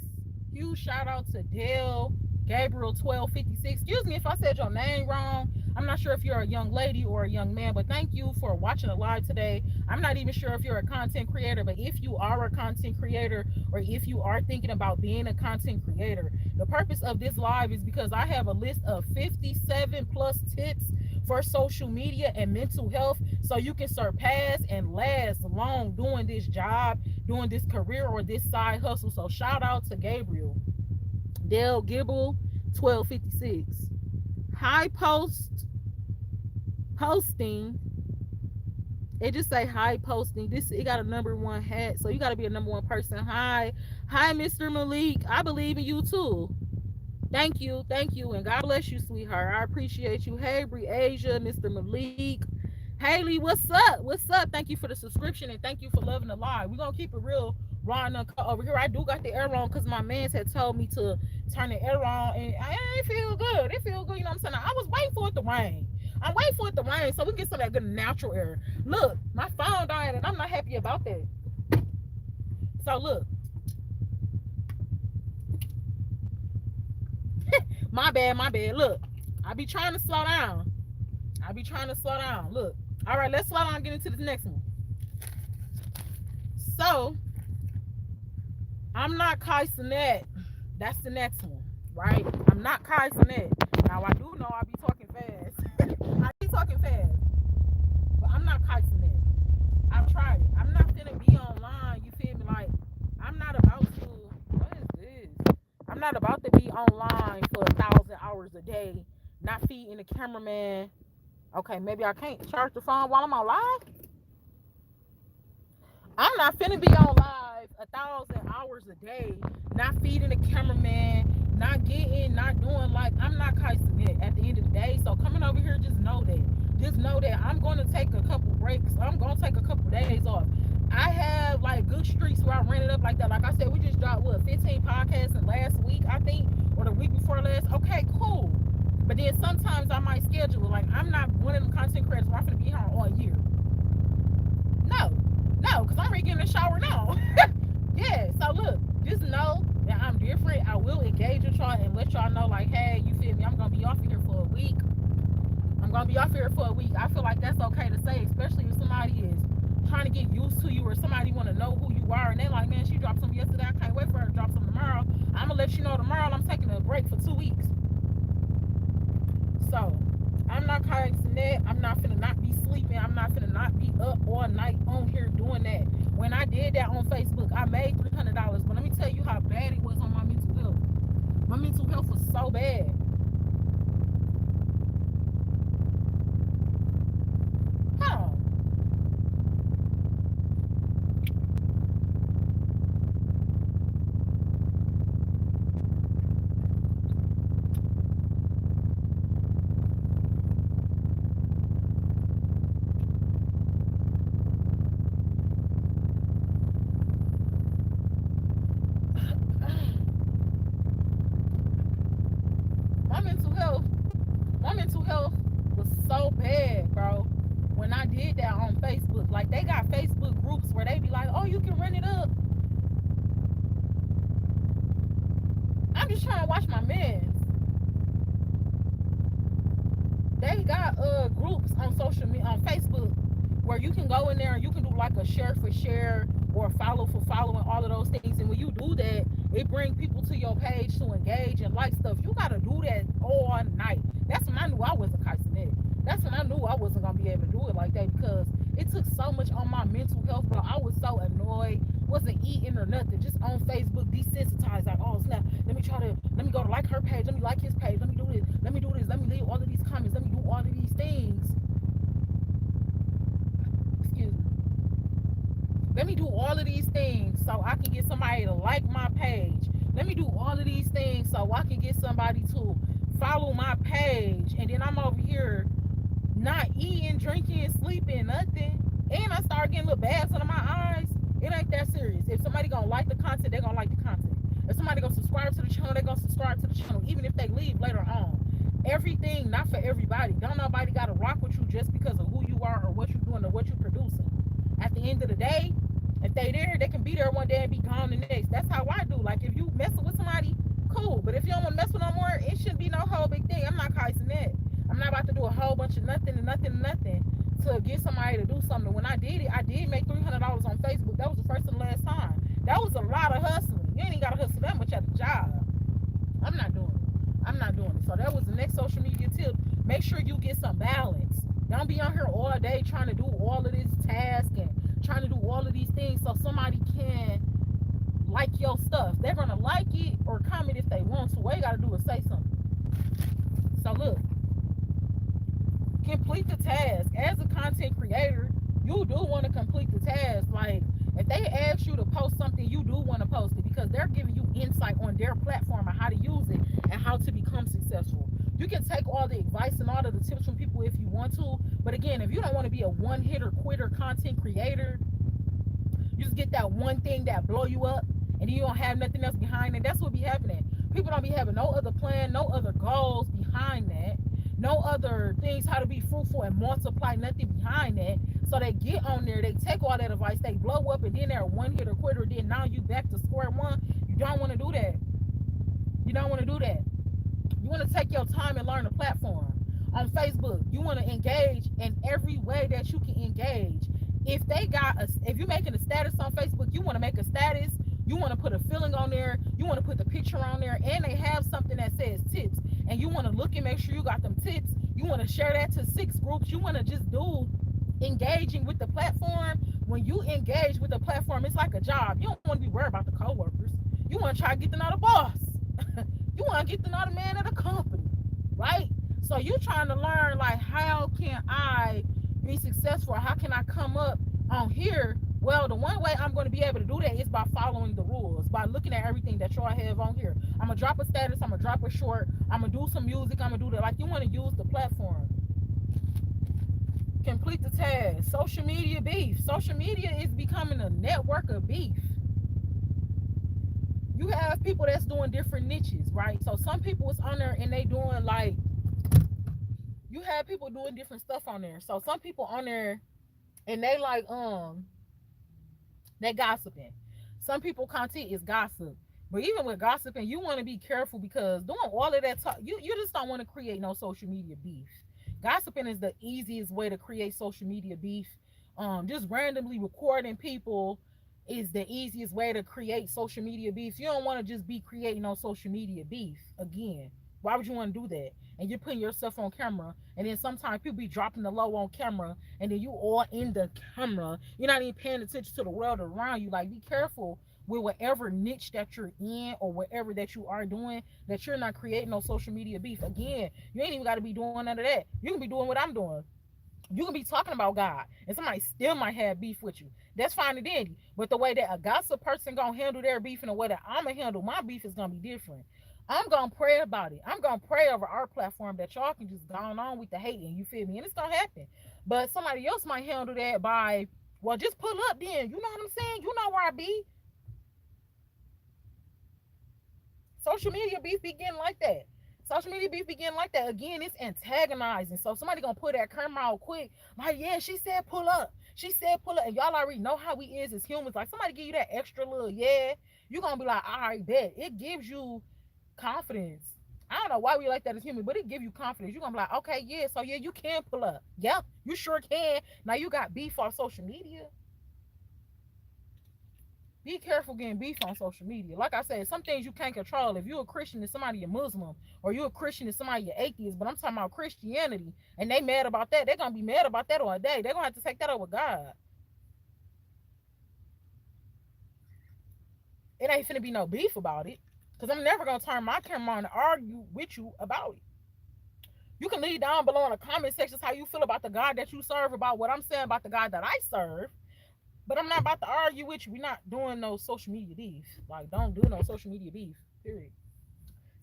Huge shout out to Dell Gabriel 1256. Excuse me if I said your name wrong. I'm not sure if you're a young lady or a young man, but thank you for watching the live today. I'm not even sure if you're a content creator, but if you are a content creator or if you are thinking about being a content creator, the purpose of this live is because I have a list of 57 plus tips for social media and mental health so you can surpass and last long doing this job, doing this career or this side hustle. So shout out to Gabriel. Dale Gibble 1256. High posting. It just say high posting. This it got a #1 hat, so you got to be a #1 person. Hi, Mr. Malik. I believe in you too. Thank you, and God bless you, sweetheart. I appreciate you. Hey, Asia, Mr. Malik, Haley, what's up? What's up? Thank you for the subscription and thank you for loving the live. We're gonna keep it real raw and uncut over here. I do got the air on because my man had told me to turn the air on, and it feel good. It feel good. You know what I'm saying? I was waiting for it to rain. I'm waiting for it to rain so we can get some of that good natural air. Look, my phone died and I'm not happy about that. So look. My bad. Look, I be trying to slow down. Look. All right, let's slow down and get into this next one. So, I'm not Kai Cenat. That's the next one, right? I'm not Kai Cenat. Now, I do know I be talking fast. I be talking fast. But I'm not Kai Cenat. I've tried it. I'm not going to be online, you feel me? Like, I'm not about to, what is this? I'm not about to be online for 1,000 hours a day, not feeding the cameraman Okay, maybe I can't charge the phone while I'm on live. I'm not finna be on live 1,000 hours a day, not feeding the cameraman, not getting, not doing like I'm not Kyson yet at the end of the day. So coming over here, just know that. Just know that I'm gonna take a couple breaks. I'm gonna take a couple days off. I have like good streaks where I ran it up like that. Like I said, we just dropped what 15 podcasts in last week, I think, or the week before last. Okay, cool. But then sometimes I might schedule it. Like I'm not one of them content creators where I'm gonna be here all year. No, no, because I'm ready to get in the shower now. Yeah, so look, just know that I'm different. I will engage with y'all and let y'all know, like, hey, you feel me? I'm gonna be off of here for a week. I'm gonna be off here for a week. I feel like that's okay to say, especially if somebody is trying to get used to you or somebody want to know who you are and they're like, man, she dropped something yesterday. I can't wait for her to drop something tomorrow. I'm gonna let you know tomorrow I'm taking a break for 2 weeks. So I'm not causing that. I'm not finna not be sleeping. I'm not finna not be up all night on here doing that. When I did that on Facebook, I made $300. But let me tell you how bad it was on my mental health. My mental health was so bad. Huh. my mental health, my mental health was so bad, bro. When I did that on Facebook, like they got Facebook groups where they be like, "Oh, you can run it up." I'm just trying to watch my mans. They got groups on social media on Facebook where you can go in there and you can do like a share for share or follow for following, all of those things. And when you do that, it brings people to your page to engage and like stuff. You gotta do that all night. That's when I knew I wasn't Kaisenet. That's when I knew I wasn't gonna be able to do it like that because it took so much on my mental health, bro. I was so annoyed, wasn't eating or nothing, just on Facebook, desensitized, like, oh snap, let me go to like her page, let me like his page, let me do this, let me leave all of these comments, let me do all of these things. Excuse me. Let me do all of these things so I can get somebody to like my page. Let me do all of these things so I can get somebody to follow my page. And then I'm over here not eating, drinking, sleeping, nothing. And I start getting little bags under my eyes. It ain't that serious. If somebody gonna like the content, they're gonna like the content. If somebody gonna subscribe to the channel, they're gonna subscribe to the channel, even if they leave later on. Everything, not for everybody. Don't nobody gotta rock with you just because of who you are or what you're doing or what you're producing. At the end of the day, if they there, they can be there one day and be gone the next. That's how I do. Like if you messing with somebody, cool. But if you don't want to mess with no more, it shouldn't be no whole big thing. I'm not Kyson that. I'm not about to do a whole bunch of nothing and nothing and nothing to get somebody to do something. When I did it, I did make $300 on Facebook. That was the first and last time. That was a lot of hustling. You ain't even gotta hustle that much at the job. I'm not doing it. I'm not doing it. So that was the next social media tip. Make sure you get some balance. Don't be on here all day trying to do all of this task and trying to do all of these things so somebody can like your stuff. They're gonna like it or comment if they want to. All you gotta do is say something. So look, complete the task. As a content creator, you do want to complete the task. Like if they ask you to post something, you do want to post it because they're giving you insight on their platform and how to use it and how to become successful. You can take all the advice and all of the tips from people if you want to, but again, if you don't want to be a one hitter quitter content creator, you just get that one thing that blow you up and you don't have nothing else behind it. That's what be happening. People don't be having no other plan, no other goals behind that, no other things how to be fruitful and multiply, nothing behind that. So they get on there, they take all that advice, they blow up, and then they're one hitter quitter. Then now you back to square one. You don't want to do that. You don't want to do that. You want to take your time and learn the platform. On Facebook, you want to engage in every way that you can engage. If you're making a status on Facebook, you want to make a status, you want to put a feeling on there, you want to put the picture on there, and they have something that says tips, and you want to look and make sure you got them tips. You want to share that to 6 groups. You want to just do engaging with the platform. When you engage with the platform, it's like a job. You don't want to be worried about the coworkers. You want to try to get to know the boss. You want to get to know the man of the company, right? So you trying to learn like how can I be successful? How can I come up on here? Well, the one way I'm going to be able to do that is by following the rules, by looking at everything that y'all have on here. I'm gonna drop a status, I'm gonna drop a short, I'm gonna do some music, I'm gonna do that. Like you want to use the platform. Complete the task. Social media beef. Social media is becoming a network of beef. You have people that's doing different niches, right? So some people is on there and they doing like, you have people doing different stuff on there. So some people on there and they like they gossiping. Some people content is gossip. But even with gossiping, you want to be careful because doing all of that talk, you just don't want to create no social media beef. Gossiping is the easiest way to create social media beef. Just randomly recording people is the easiest way to create social media beef. You don't want to just be creating no social media beef again. Why would you want to do that? And you're putting yourself on camera, and then sometimes people be dropping the low on camera, and then you all in the camera. You're not even paying attention to the world around you. Like, be careful with whatever niche that you're in or whatever that you are doing, that you're not creating no social media beef. Again, you ain't even got to be doing none of that. You can be doing what I'm doing. You can be talking about God, and somebody still might have beef with you. That's fine and dandy. But the way that a gossip person gonna handle their beef and the way that I'm gonna handle my beef is gonna be different. I'm gonna pray about it. I'm gonna pray over our platform that y'all can just go on with the hating. You feel me? And it's gonna happen. But somebody else might handle that by, well, just pull up then. You know what I'm saying? You know where I be. Social media beef begin like that. Social media beef begin like that. Again, it's antagonizing. So somebody gonna put that camera out quick. Like, yeah, she said pull up. She said pull up. And y'all already know how we is as humans. Like somebody give you that extra little yeah. You gonna be like, all right, bet. It gives you confidence. I don't know why we like that as humans, but it gives you confidence. You're gonna be like, okay, yeah, so yeah, you can pull up. Yep, you sure can. Now you got beef on social media. Be careful getting beef on social media. Like I said, some things you can't control. If you're a Christian and somebody a Muslim, or you're a Christian and somebody an atheist, but I'm talking about Christianity, and they mad about that, they're gonna be mad about that all day. They're gonna have to take that over God. It ain't finna be no beef about it. Cause I'm never gonna turn my camera on and argue with you about it. You can leave down below in the comment sections how you feel about the God that you serve, about what I'm saying about the God that I serve. But I'm not about to argue with you. We're not doing no social media beef. Like, don't do no social media beef. Period.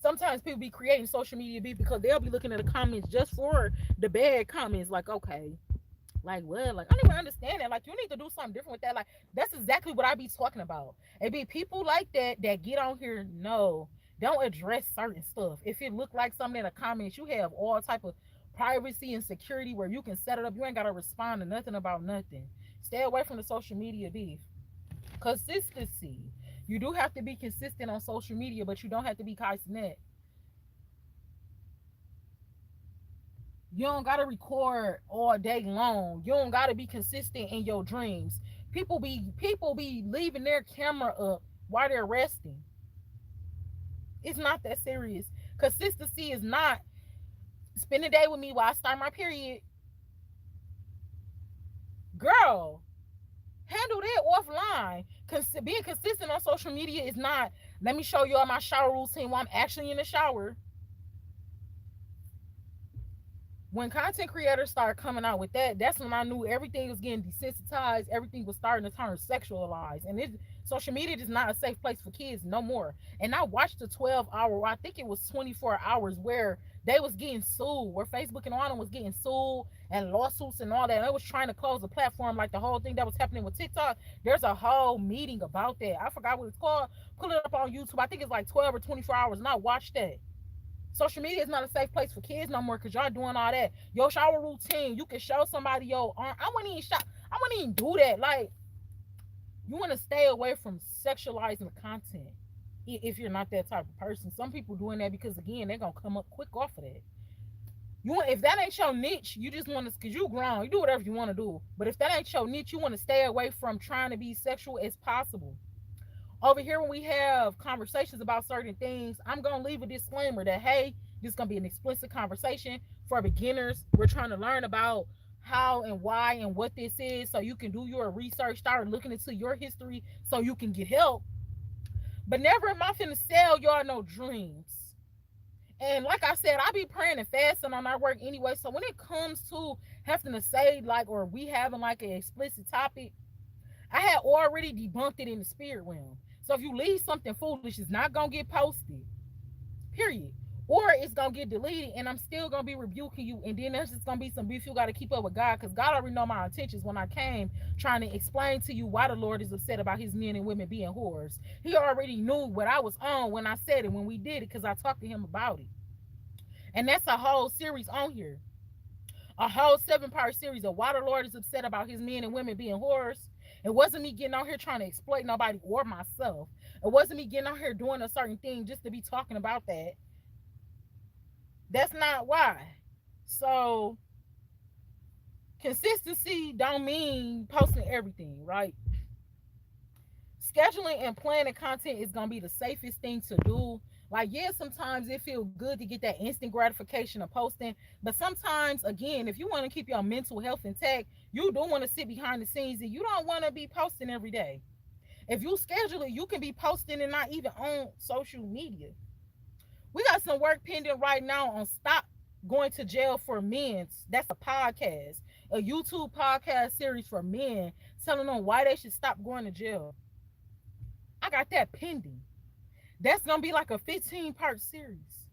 Sometimes people be creating social media beef because they'll be looking at the comments just for the bad comments. Like, okay, like what? Like, I don't even understand that. Like, you need to do something different with that. Like, that's exactly what I be talking about. It be people like that that get on here. No, don't address certain stuff. If it look like something in the comments, you have all type of privacy and security where you can set it up. You ain't gotta respond to nothing about nothing. Stay away from the social media beef. Consistency. You do have to be consistent on social media, but you don't have to be Kai Sinet. You don't gotta record all day long. You don't gotta be consistent in your dreams. People be leaving their camera up while they're resting. It's not that serious. Consistency is not spend a day with me while I start my period. Girl, handle that offline. Being consistent on social media is not, let me show you all my shower routine while I'm actually in the shower. When content creators started coming out with that, that's when I knew everything was getting desensitized. Everything was starting to turn sexualized. And social media is not a safe place for kids no more. And I watched the 12-hour, I think it was 24 hours, where they was getting sued, where Facebook and all them was getting sued and lawsuits and all that. And they was trying to close the platform, like the whole thing that was happening with TikTok. There's a whole meeting about that. I forgot what it's called. Pull it up on YouTube. I think it's like 12 or 24 hours. And I watched that. Social media is not a safe place for kids no more because y'all doing all that. Your shower routine, you can show somebody your arm. I wouldn't even do that. Like, you want to stay away from sexualizing the content if you're not that type of person. Some people doing that because, again, they're gonna come up quick off of that. If that ain't your niche, you just want to, because you grown, you do whatever you want to do. But if that ain't your niche, you want to stay away from trying to be sexual as possible. Over here, when we have conversations about certain things, I'm going to leave a disclaimer that, hey, this is going to be an explicit conversation for beginners. We're trying to learn about how and why and what this is so you can do your research, start looking into your history so you can get help. But never am I finna sell y'all no dreams. And like I said, I be praying and fasting on our work anyway. So when it comes to having to say like, or we having like an explicit topic, I had already debunked it in the spirit realm. So if you leave something foolish, it's not gonna get posted. Period. Or it's gonna get deleted, and I'm still gonna be rebuking you. And then there's just gonna be some beef you gotta keep up with God, because God already know my intentions when I came trying to explain to you why the Lord is upset about His men and women being whores. He already knew what I was on when I said it, when we did it, because I talked to Him about it. And that's a whole series on here, a whole 7-part series of why the Lord is upset about His men and women being whores. It wasn't me getting on here trying to exploit nobody or myself. It wasn't me getting on here doing a certain thing just to be talking about that. That's not why. So consistency don't mean posting everything, right? Scheduling and planning content is gonna be the safest thing to do. Like, yeah, sometimes it feels good to get that instant gratification of posting, but sometimes, again, if you want to keep your mental health intact, you do want to sit behind the scenes, and you don't want to be posting every day. If you schedule it, you can be posting and not even on social media. We got some work pending right now on Stop Going to Jail for Men. That's a podcast, a YouTube podcast series for men, telling them why they should stop going to jail. I got that pending. That's gonna be like a 15-part series.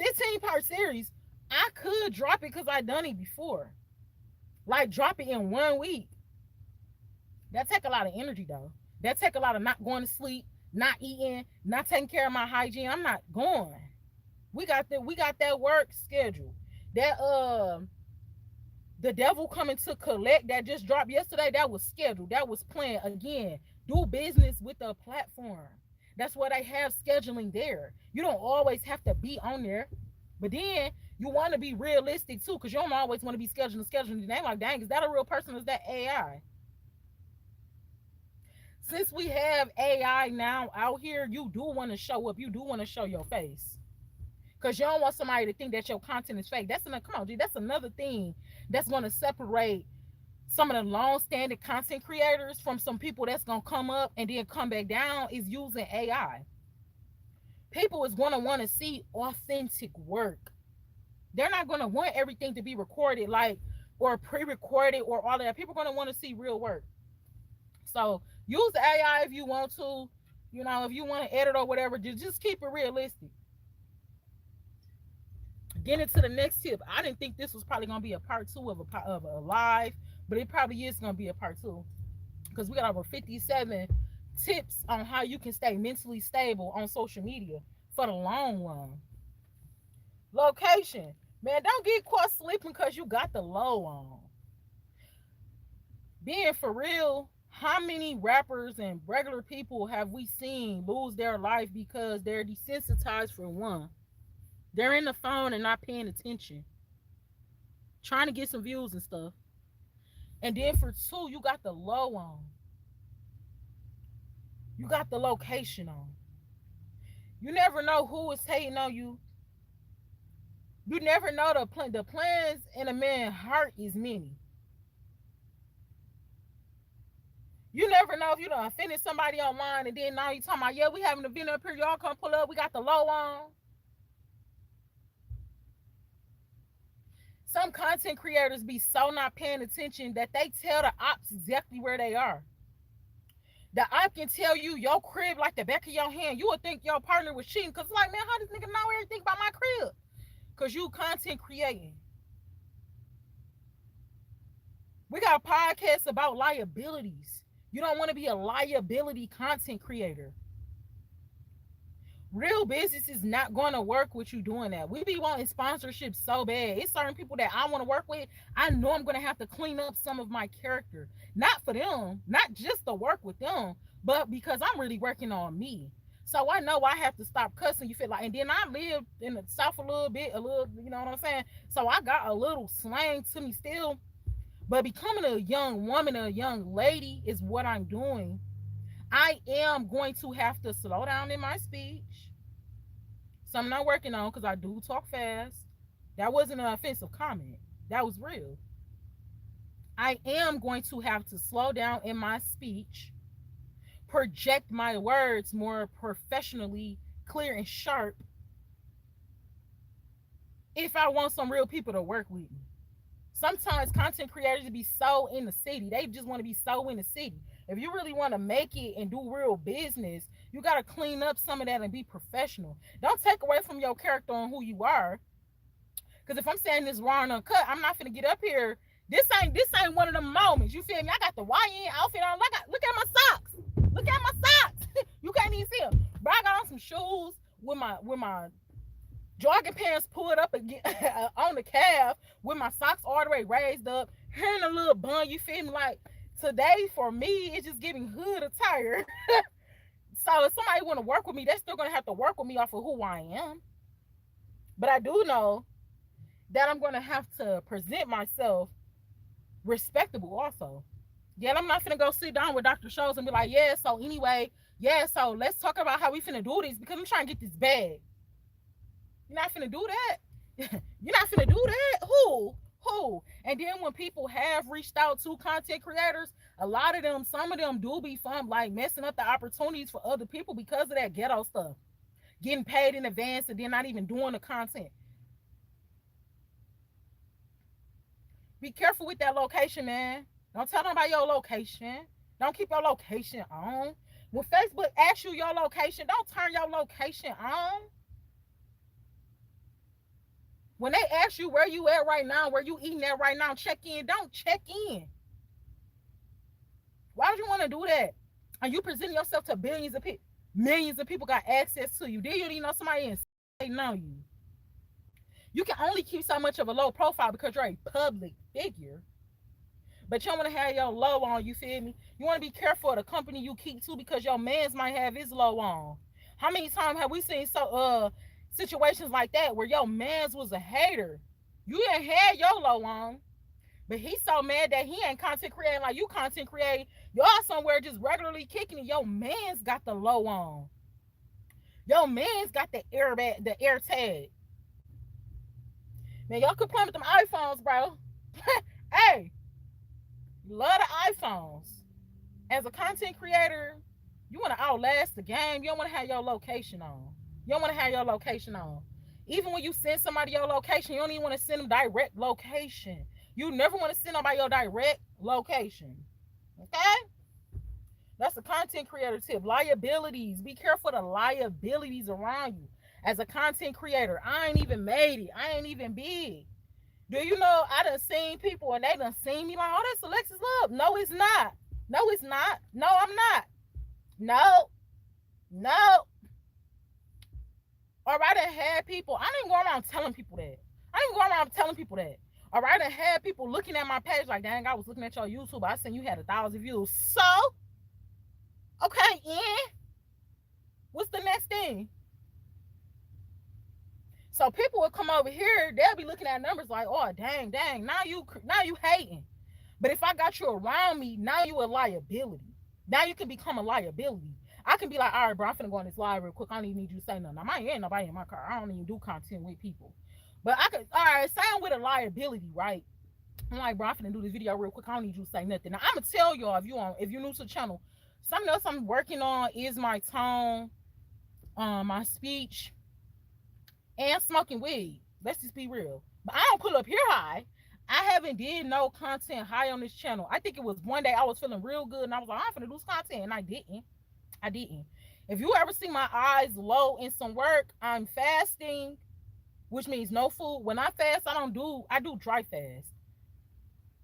15-part series. I could drop it because I done it before. Like, drop it in 1 week. That take a lot of energy though. That take a lot of not going to sleep, not eating, not taking care of my hygiene. I'm not going. We got that work schedule. That the devil coming to collect that just dropped yesterday, that was scheduled. That was planned. Again, do business with the platform. That's what they have scheduling there. You don't always have to be on there. But then you want to be realistic too, because you don't always want to be scheduling. They like, dang, is that a real person or is that AI? Since we have AI now out here, you do want to show up. You do want to show your face. Because you don't want somebody to think that your content is fake. Come on, G, that's another thing that's going to separate some of the long-standing content creators from some people that's going to come up and then come back down, is using AI. People is going to want to see authentic work. They're not going to want everything to be recorded, like, or pre-recorded or all that. People are going to want to see real work. So use the AI if you want to. You know, if you want to edit or whatever, just keep it realistic. Getting into the next tip. I didn't think this was probably going to be a part 2 of a live, but it probably is going to be a part 2, because we got over 57 tips on how you can stay mentally stable on social media for the long run. Location. Man, don't get caught sleeping because you got the low on. Being for real, how many rappers and regular people have we seen lose their life because they're desensitized? For one, they're in the phone and not paying attention, trying to get some views and stuff. And then for 2, you got the low on. You got the location on. You never know who is hating on you. You never know the plans in a man's heart is many. You never know if you done offended somebody online, and then now you talking about, yeah, we having an event up here, y'all come pull up, we got the low on. Some content creators be so not paying attention that they tell the ops exactly where they are. The op can tell you your crib like the back of your hand. You would think your partner was cheating, because like, man, how does nigga know everything about my crib? Because you content creating. We got podcasts about liabilities. You don't want to be a liability content creator. Real business is not going to work with you doing that. We be wanting sponsorships so bad. It's certain people that I want to work with. I know I'm going to have to clean up some of my character. Not for them, not just to work with them, but because I'm really working on me. So I know I have to stop cussing. You feel like, and then I live in the South a little, you know what I'm saying? So I got a little slang to me still. But becoming a young woman, a young lady is what I'm doing. I am going to have to slow down in my speech. Something I'm working on, because I do talk fast. That wasn't an offensive comment. That was real. I am going to have to slow down in my speech, project my words more professionally, clear and sharp, if I want some real people to work with me. Sometimes content creators be so in the city. They just want to be so in the city. If you really want to make it and do real business, you got to clean up some of that and be professional. Don't take away from your character and who you are. Because if I'm saying this raw and uncut, I'm not gonna get up here. This ain't one of them moments. You feel me? I got the YN outfit on. Look at my socks. Look at my socks. You can't even see them. But I got on some shoes with my jogging pants pulled up again on the calf with my socks all the way raised up, hair in a little bun. You feel me? Like today for me, it's just giving hood attire. So if somebody want to work with me, they're still gonna have to work with me off of who I am. But I do know that I'm gonna have to present myself respectable also. Yeah, I'm not finna go sit down with Dr. Shows and be like, yeah, so anyway, yeah, so let's talk about how we finna do this because I'm trying to get this bag. You're not finna do that. You're not finna do that. Who? Who? And then when people have reached out to content creators, a lot of them, some of them do be fun, like messing up the opportunities for other people because of that ghetto stuff. Getting paid in advance and then not even doing the content. Be careful with that location, man. Don't tell them about your location. Don't keep your location on. When Facebook asks you your location, don't turn your location on. When they ask you where you at right now, where you eating at right now, check in. Don't check in. Why would you want to do that? And you present yourself to billions of people. Millions of people got access to you. Then you don't even know somebody in they know you. You can only keep so much of a low profile because you're a public figure. But you don't want to have your low on, you feel me? You want to be careful of the company you keep too because your mans might have his low on. How many times have we seen situations like that where your mans was a hater? You didn't have your low on, but he's so mad that he ain't content creating like you content create. Y'all somewhere just regularly kicking it. Your man's got the low on. Your man's got the air tag. Man, y'all could play with them iPhones, bro. Hey, love the iPhones. As a content creator, you want to outlast the game. You don't want to have your location on. You don't want to have your location on. Even when you send somebody your location, you don't even want to send them direct location. You never want to send nobody your direct location. Okay? That's a content creator tip. Liabilities. Be careful of the liabilities around you. As a content creator, I ain't even made it. I ain't even big. Do you know I done seen people and they done seen me like, oh, that's Alexis Love. No, it's not. No, it's not. No, I'm not. No. No. Or I done had people, I didn't go around telling people that. I didn't go around telling people that. Or I done had people looking at my page like, dang, I was looking at your YouTube. I seen you had 1,000 views. So, okay, yeah. What's the next thing? So people will come over here, they'll be looking at numbers like, oh, dang, now you hating. But if I got you around me, now you a liability. Now you can become a liability. I can be like, all right, bro, I'm finna go on this live real quick. I don't even need you to say nothing. I ain't nobody in my car. I don't even do content with people. But I could, all right, sound with a liability, right? I'm like, bro, I'm finna do this video real quick. I don't need you to say nothing. Now I'm gonna tell y'all if you're new to the channel, something else I'm working on is my tone, my speech, and smoking weed. Let's just be real. But I don't pull up here high. I haven't did no content high on this channel. I think it was one day I was feeling real good and I was like, I'm finna do content, and I didn't. If you ever see my eyes low in some work, I'm fasting, which means no food. When I fast, I do dry fast.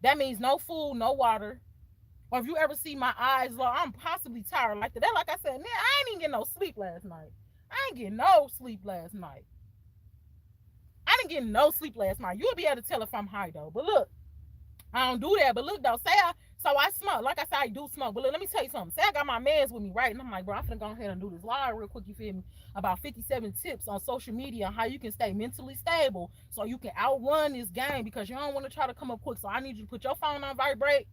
That means no food, no water. Or if you ever see my eyes low, I'm possibly tired like that. Like I said, man, I ain't even getting no sleep last night. I didn't get no sleep last night. You'll be able to tell if I'm high though. But look, I don't do that. But look though, so I smoke. Like I said, I do smoke. But look, let me tell you something. Say I got my mans with me, right? And I'm like, bro, I'm finna go ahead and do this live real quick, you feel me? About 57 tips on social media on how you can stay mentally stable so you can outrun this game because you don't want to try to come up quick. So I need you to put your phone on vibrate.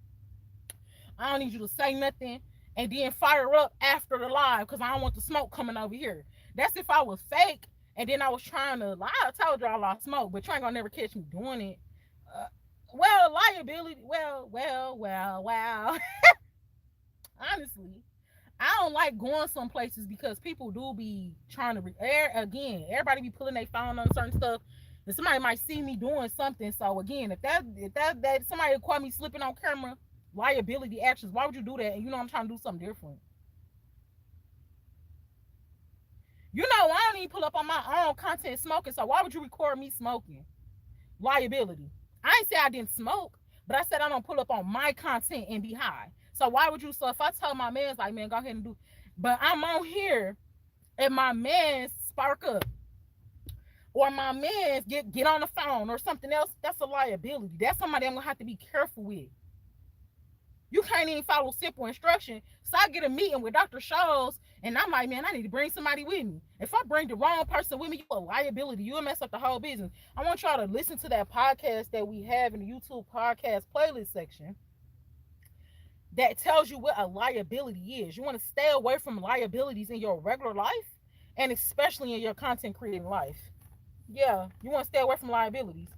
I don't need you to say nothing and then fire up after the live because I don't want the smoke coming over here. That's if I was fake and then I was trying to lie. I told y'all I smoke, but you ain't gonna never catch me doing it. Well, liability. Well. Honestly, I don't like going some places because people do be trying to again. Everybody be pulling their phone on certain stuff. And somebody might see me doing something. So again, if that somebody caught me slipping on camera, liability actions. Why would you do that? And you know I'm trying to do something different. You know I don't even pull up on my own content smoking. So why would you record me smoking? Liability. I ain't say I didn't smoke, but I said I don't pull up on my content and be high. So why would you? So if I tell my man's like, man, go ahead and do, but I'm on here and my man spark up or my man get on the phone or something else, that's a liability. That's somebody I'm gonna have to be careful with. You can't even follow simple instruction. So I get a meeting with Dr. Scholes, and I'm like, man, I need to bring somebody with me. If I bring the wrong person with me, you a liability. You'll mess up the whole business. I want y'all to listen to that podcast that we have in the YouTube podcast playlist section that tells you what a liability is. You want to stay away from liabilities in your regular life and especially in your content creating life. Yeah, you want to stay away from liabilities.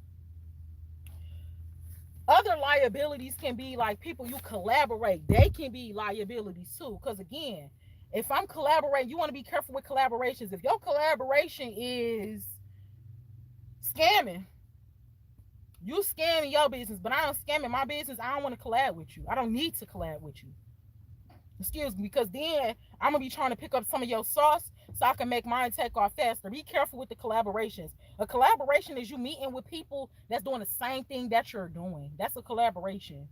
Other liabilities can be like people you collaborate. They can be liabilities too. Because again, if I'm collaborating, you want to be careful with collaborations. If your collaboration is scamming, you scamming your business, but I don't scamming my business. I don't want to collab with you. I don't need to collab with you. Excuse me, because then I'm gonna be trying to pick up some of your sauce so I can make mine take off faster. Be careful with the collaborations. A collaboration is you meeting with people that's doing the same thing that you're doing. That's a collaboration.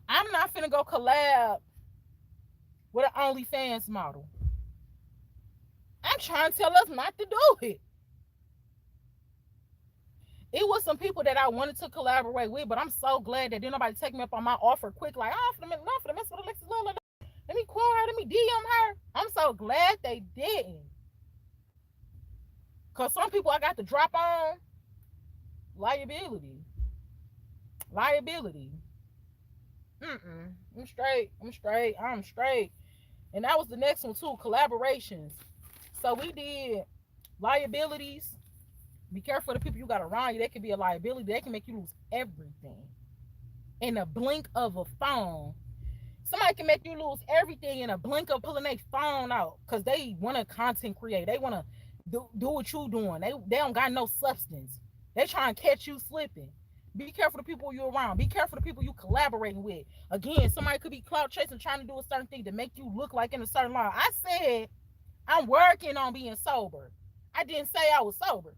I'm not finna go collab with an OnlyFans model. I'm trying to tell us not to do it. It was some people that I wanted to collaborate with, but I'm so glad that didn't nobody take me up on my offer quick. Like, oh, for the mess with Alexis Lola. Let me call her. Let me DM her. I'm so glad they didn't. Because some people I got to drop on liability. Liability. I'm straight. I'm straight. And that was the next one too, collaborations. So we did liabilities. Be careful of the people you got around you. They can be a liability. They can make you lose everything in a blink of a phone. Somebody can make you lose everything in a blink of pulling their phone out because they want to content create. They want to do what you doing. They don't got no substance. They trying to catch you slipping. Be careful of the people you're around. Be careful of the people you collaborating with. Again, somebody could be clout chasing, trying to do a certain thing to make you look like in a certain line. I said I'm working on being sober. I didn't say I was sober.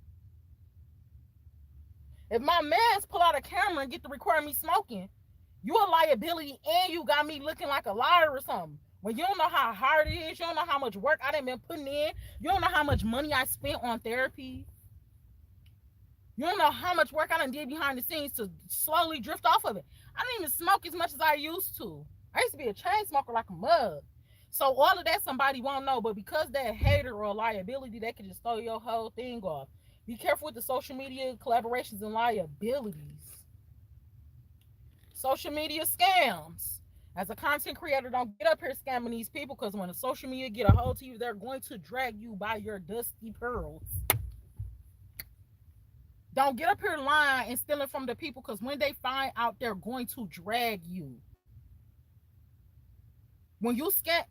If my mans pull out a camera and get to record me smoking, you a liability and you got me looking like a liar or something. When you don't know how hard it is, you don't know how much work I done been putting in, you don't know how much money I spent on therapy. You don't know how much work I done did behind the scenes to slowly drift off of it. I don't even smoke as much as I used to. I used to be a chain smoker like a mug. So all of that somebody won't know, but because they're a hater or a liability, they can just throw your whole thing off. Be careful with the social media collaborations and liabilities. Social media scams. As a content creator, don't get up here scamming these people because when the social media get a hold to you, they're going to drag you by your dusty pearls. Don't get up here lying and stealing from the people because when they find out, they're going to drag you. When you scam,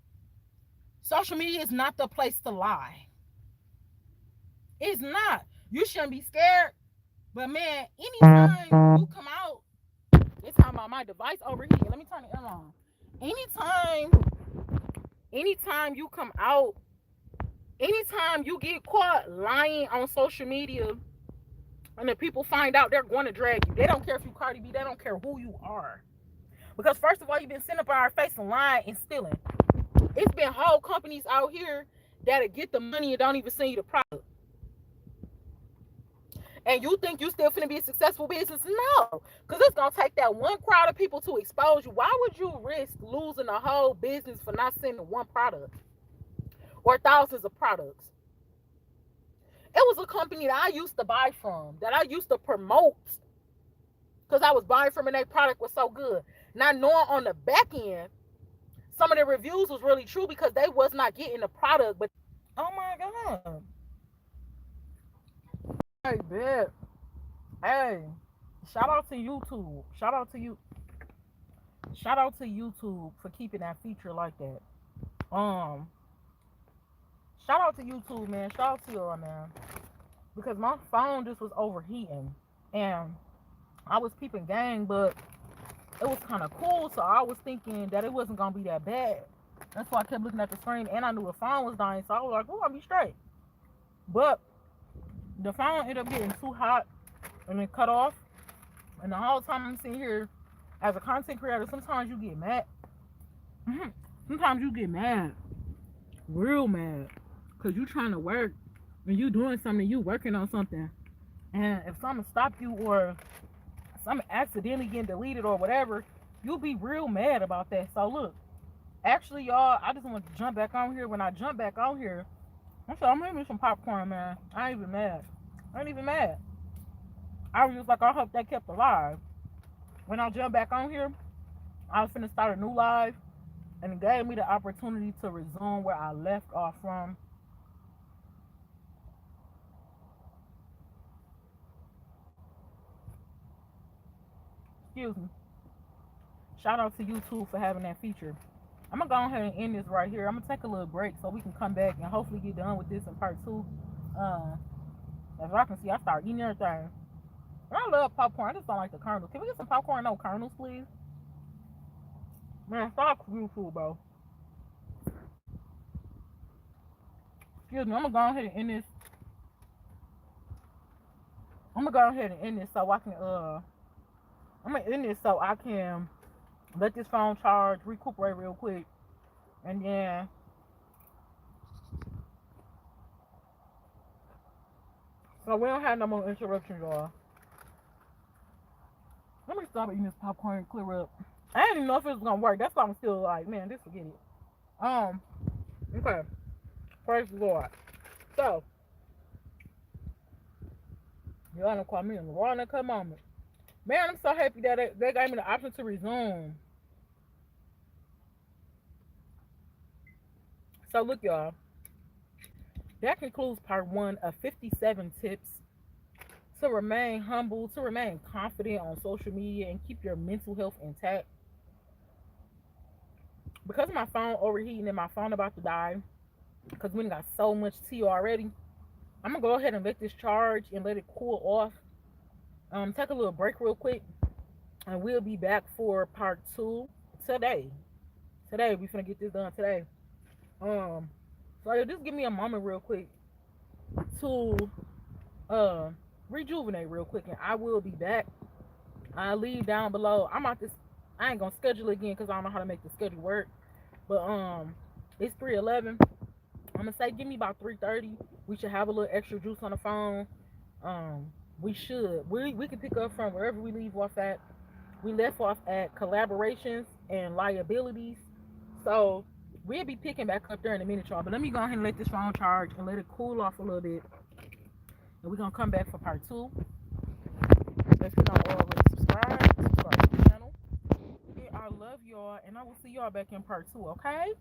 social media is not the place to lie. It's not. You shouldn't be scared. But man, anytime you come out, it's talking about my device over here. Let me turn it on. Anytime you come out, anytime you get caught lying on social media, and the people find out, they're going to drag you. They don't care if you Cardi B. They don't care who you are. Because first of all, you've been sitting up on our face and lying and stealing. It's been whole companies out here that'll get the money and don't even send you the product. And you think you still finna be a successful business? No. Because it's going to take that one crowd of people to expose you. Why would you risk losing a whole business for not sending one product? Or thousands of products? It was a company that I used to buy from, that I used to promote because I was buying from and their product was so good. Not knowing on the back end, some of the reviews was really true because they was not getting the product. But oh my God. Hey, bitch. Hey, shout out to YouTube. Shout out to you. Shout out to YouTube for keeping that feature like that. Shout out to YouTube, man. Shout out to y'all, man. because my phone just was overheating, and I was peeping game, but it was kind of cool, so I was thinking that it wasn't gonna be that bad. That's why I kept looking at the screen, and I knew the phone was dying, so I was like, "Oh, I'll be straight." But the phone ended up getting too hot and it cut off. And the whole time I'm sitting here as a content creator, sometimes you get mad. Sometimes you get mad, real mad, because you trying to work and you doing something, you working on something. And if something stop you or something accidentally getting deleted or whatever, you'll be real mad about that. So look, actually, y'all, I just want to jump back on here. When I jump back on here, I'm gonna make some popcorn, man. I ain't even mad. I ain't even mad. I was just like, I hope that kept alive. When I jump back on here, I was finna start a new live, and it gave me the opportunity to resume where I left off from. Excuse me. Shout out to YouTube for having that feature. I'm gonna go ahead and end this right here. I'm gonna take a little break so we can come back and hopefully get done with this in part two. Uh, as I can see, I start eating everything. And I love popcorn. I just don't like the kernels. Can we get some popcorn, no kernels, please? Man, stop YouTube, bro. Excuse me. I'm gonna go ahead and end this. I'm gonna go ahead and end this so I can I'm gonna end this so I can let this phone charge, recuperate real quick, and then so we don't have no more interruptions, y'all. Let me stop eating this popcorn and clear up. I didn't even know if it was gonna work. That's why I'm still like, man, just forget it. Okay. Praise the Lord. So, y'all don't call me in the wrong cut moment. Man, I'm so happy that they gave me the option to resume. So look, y'all. That concludes part one of 57 tips to remain humble, to remain confident on social media, and keep your mental health intact. Because of my phone overheating and my phone about to die, because we got so much tea already, I'm gonna go ahead and let this charge and let it cool off. Take a little break real quick, and we'll be back for part two today. Today, we finna get this done today. So just give me a moment real quick to rejuvenate real quick, and I will be back. I'll leave down below. I ain't gonna schedule again because I don't know how to make the schedule work. But it's 3:11. I'm gonna say give me about 3:30. We should have a little extra juice on the phone. We should. We can pick up from wherever we leave off at. We left off at collaborations and liabilities. So we'll be picking back up there in a minute, y'all. But let me go ahead and let this phone charge and let it cool off a little bit. And we're gonna come back for part two. If you don't already subscribe to the channel. I love y'all, and I will see y'all back in part two, okay?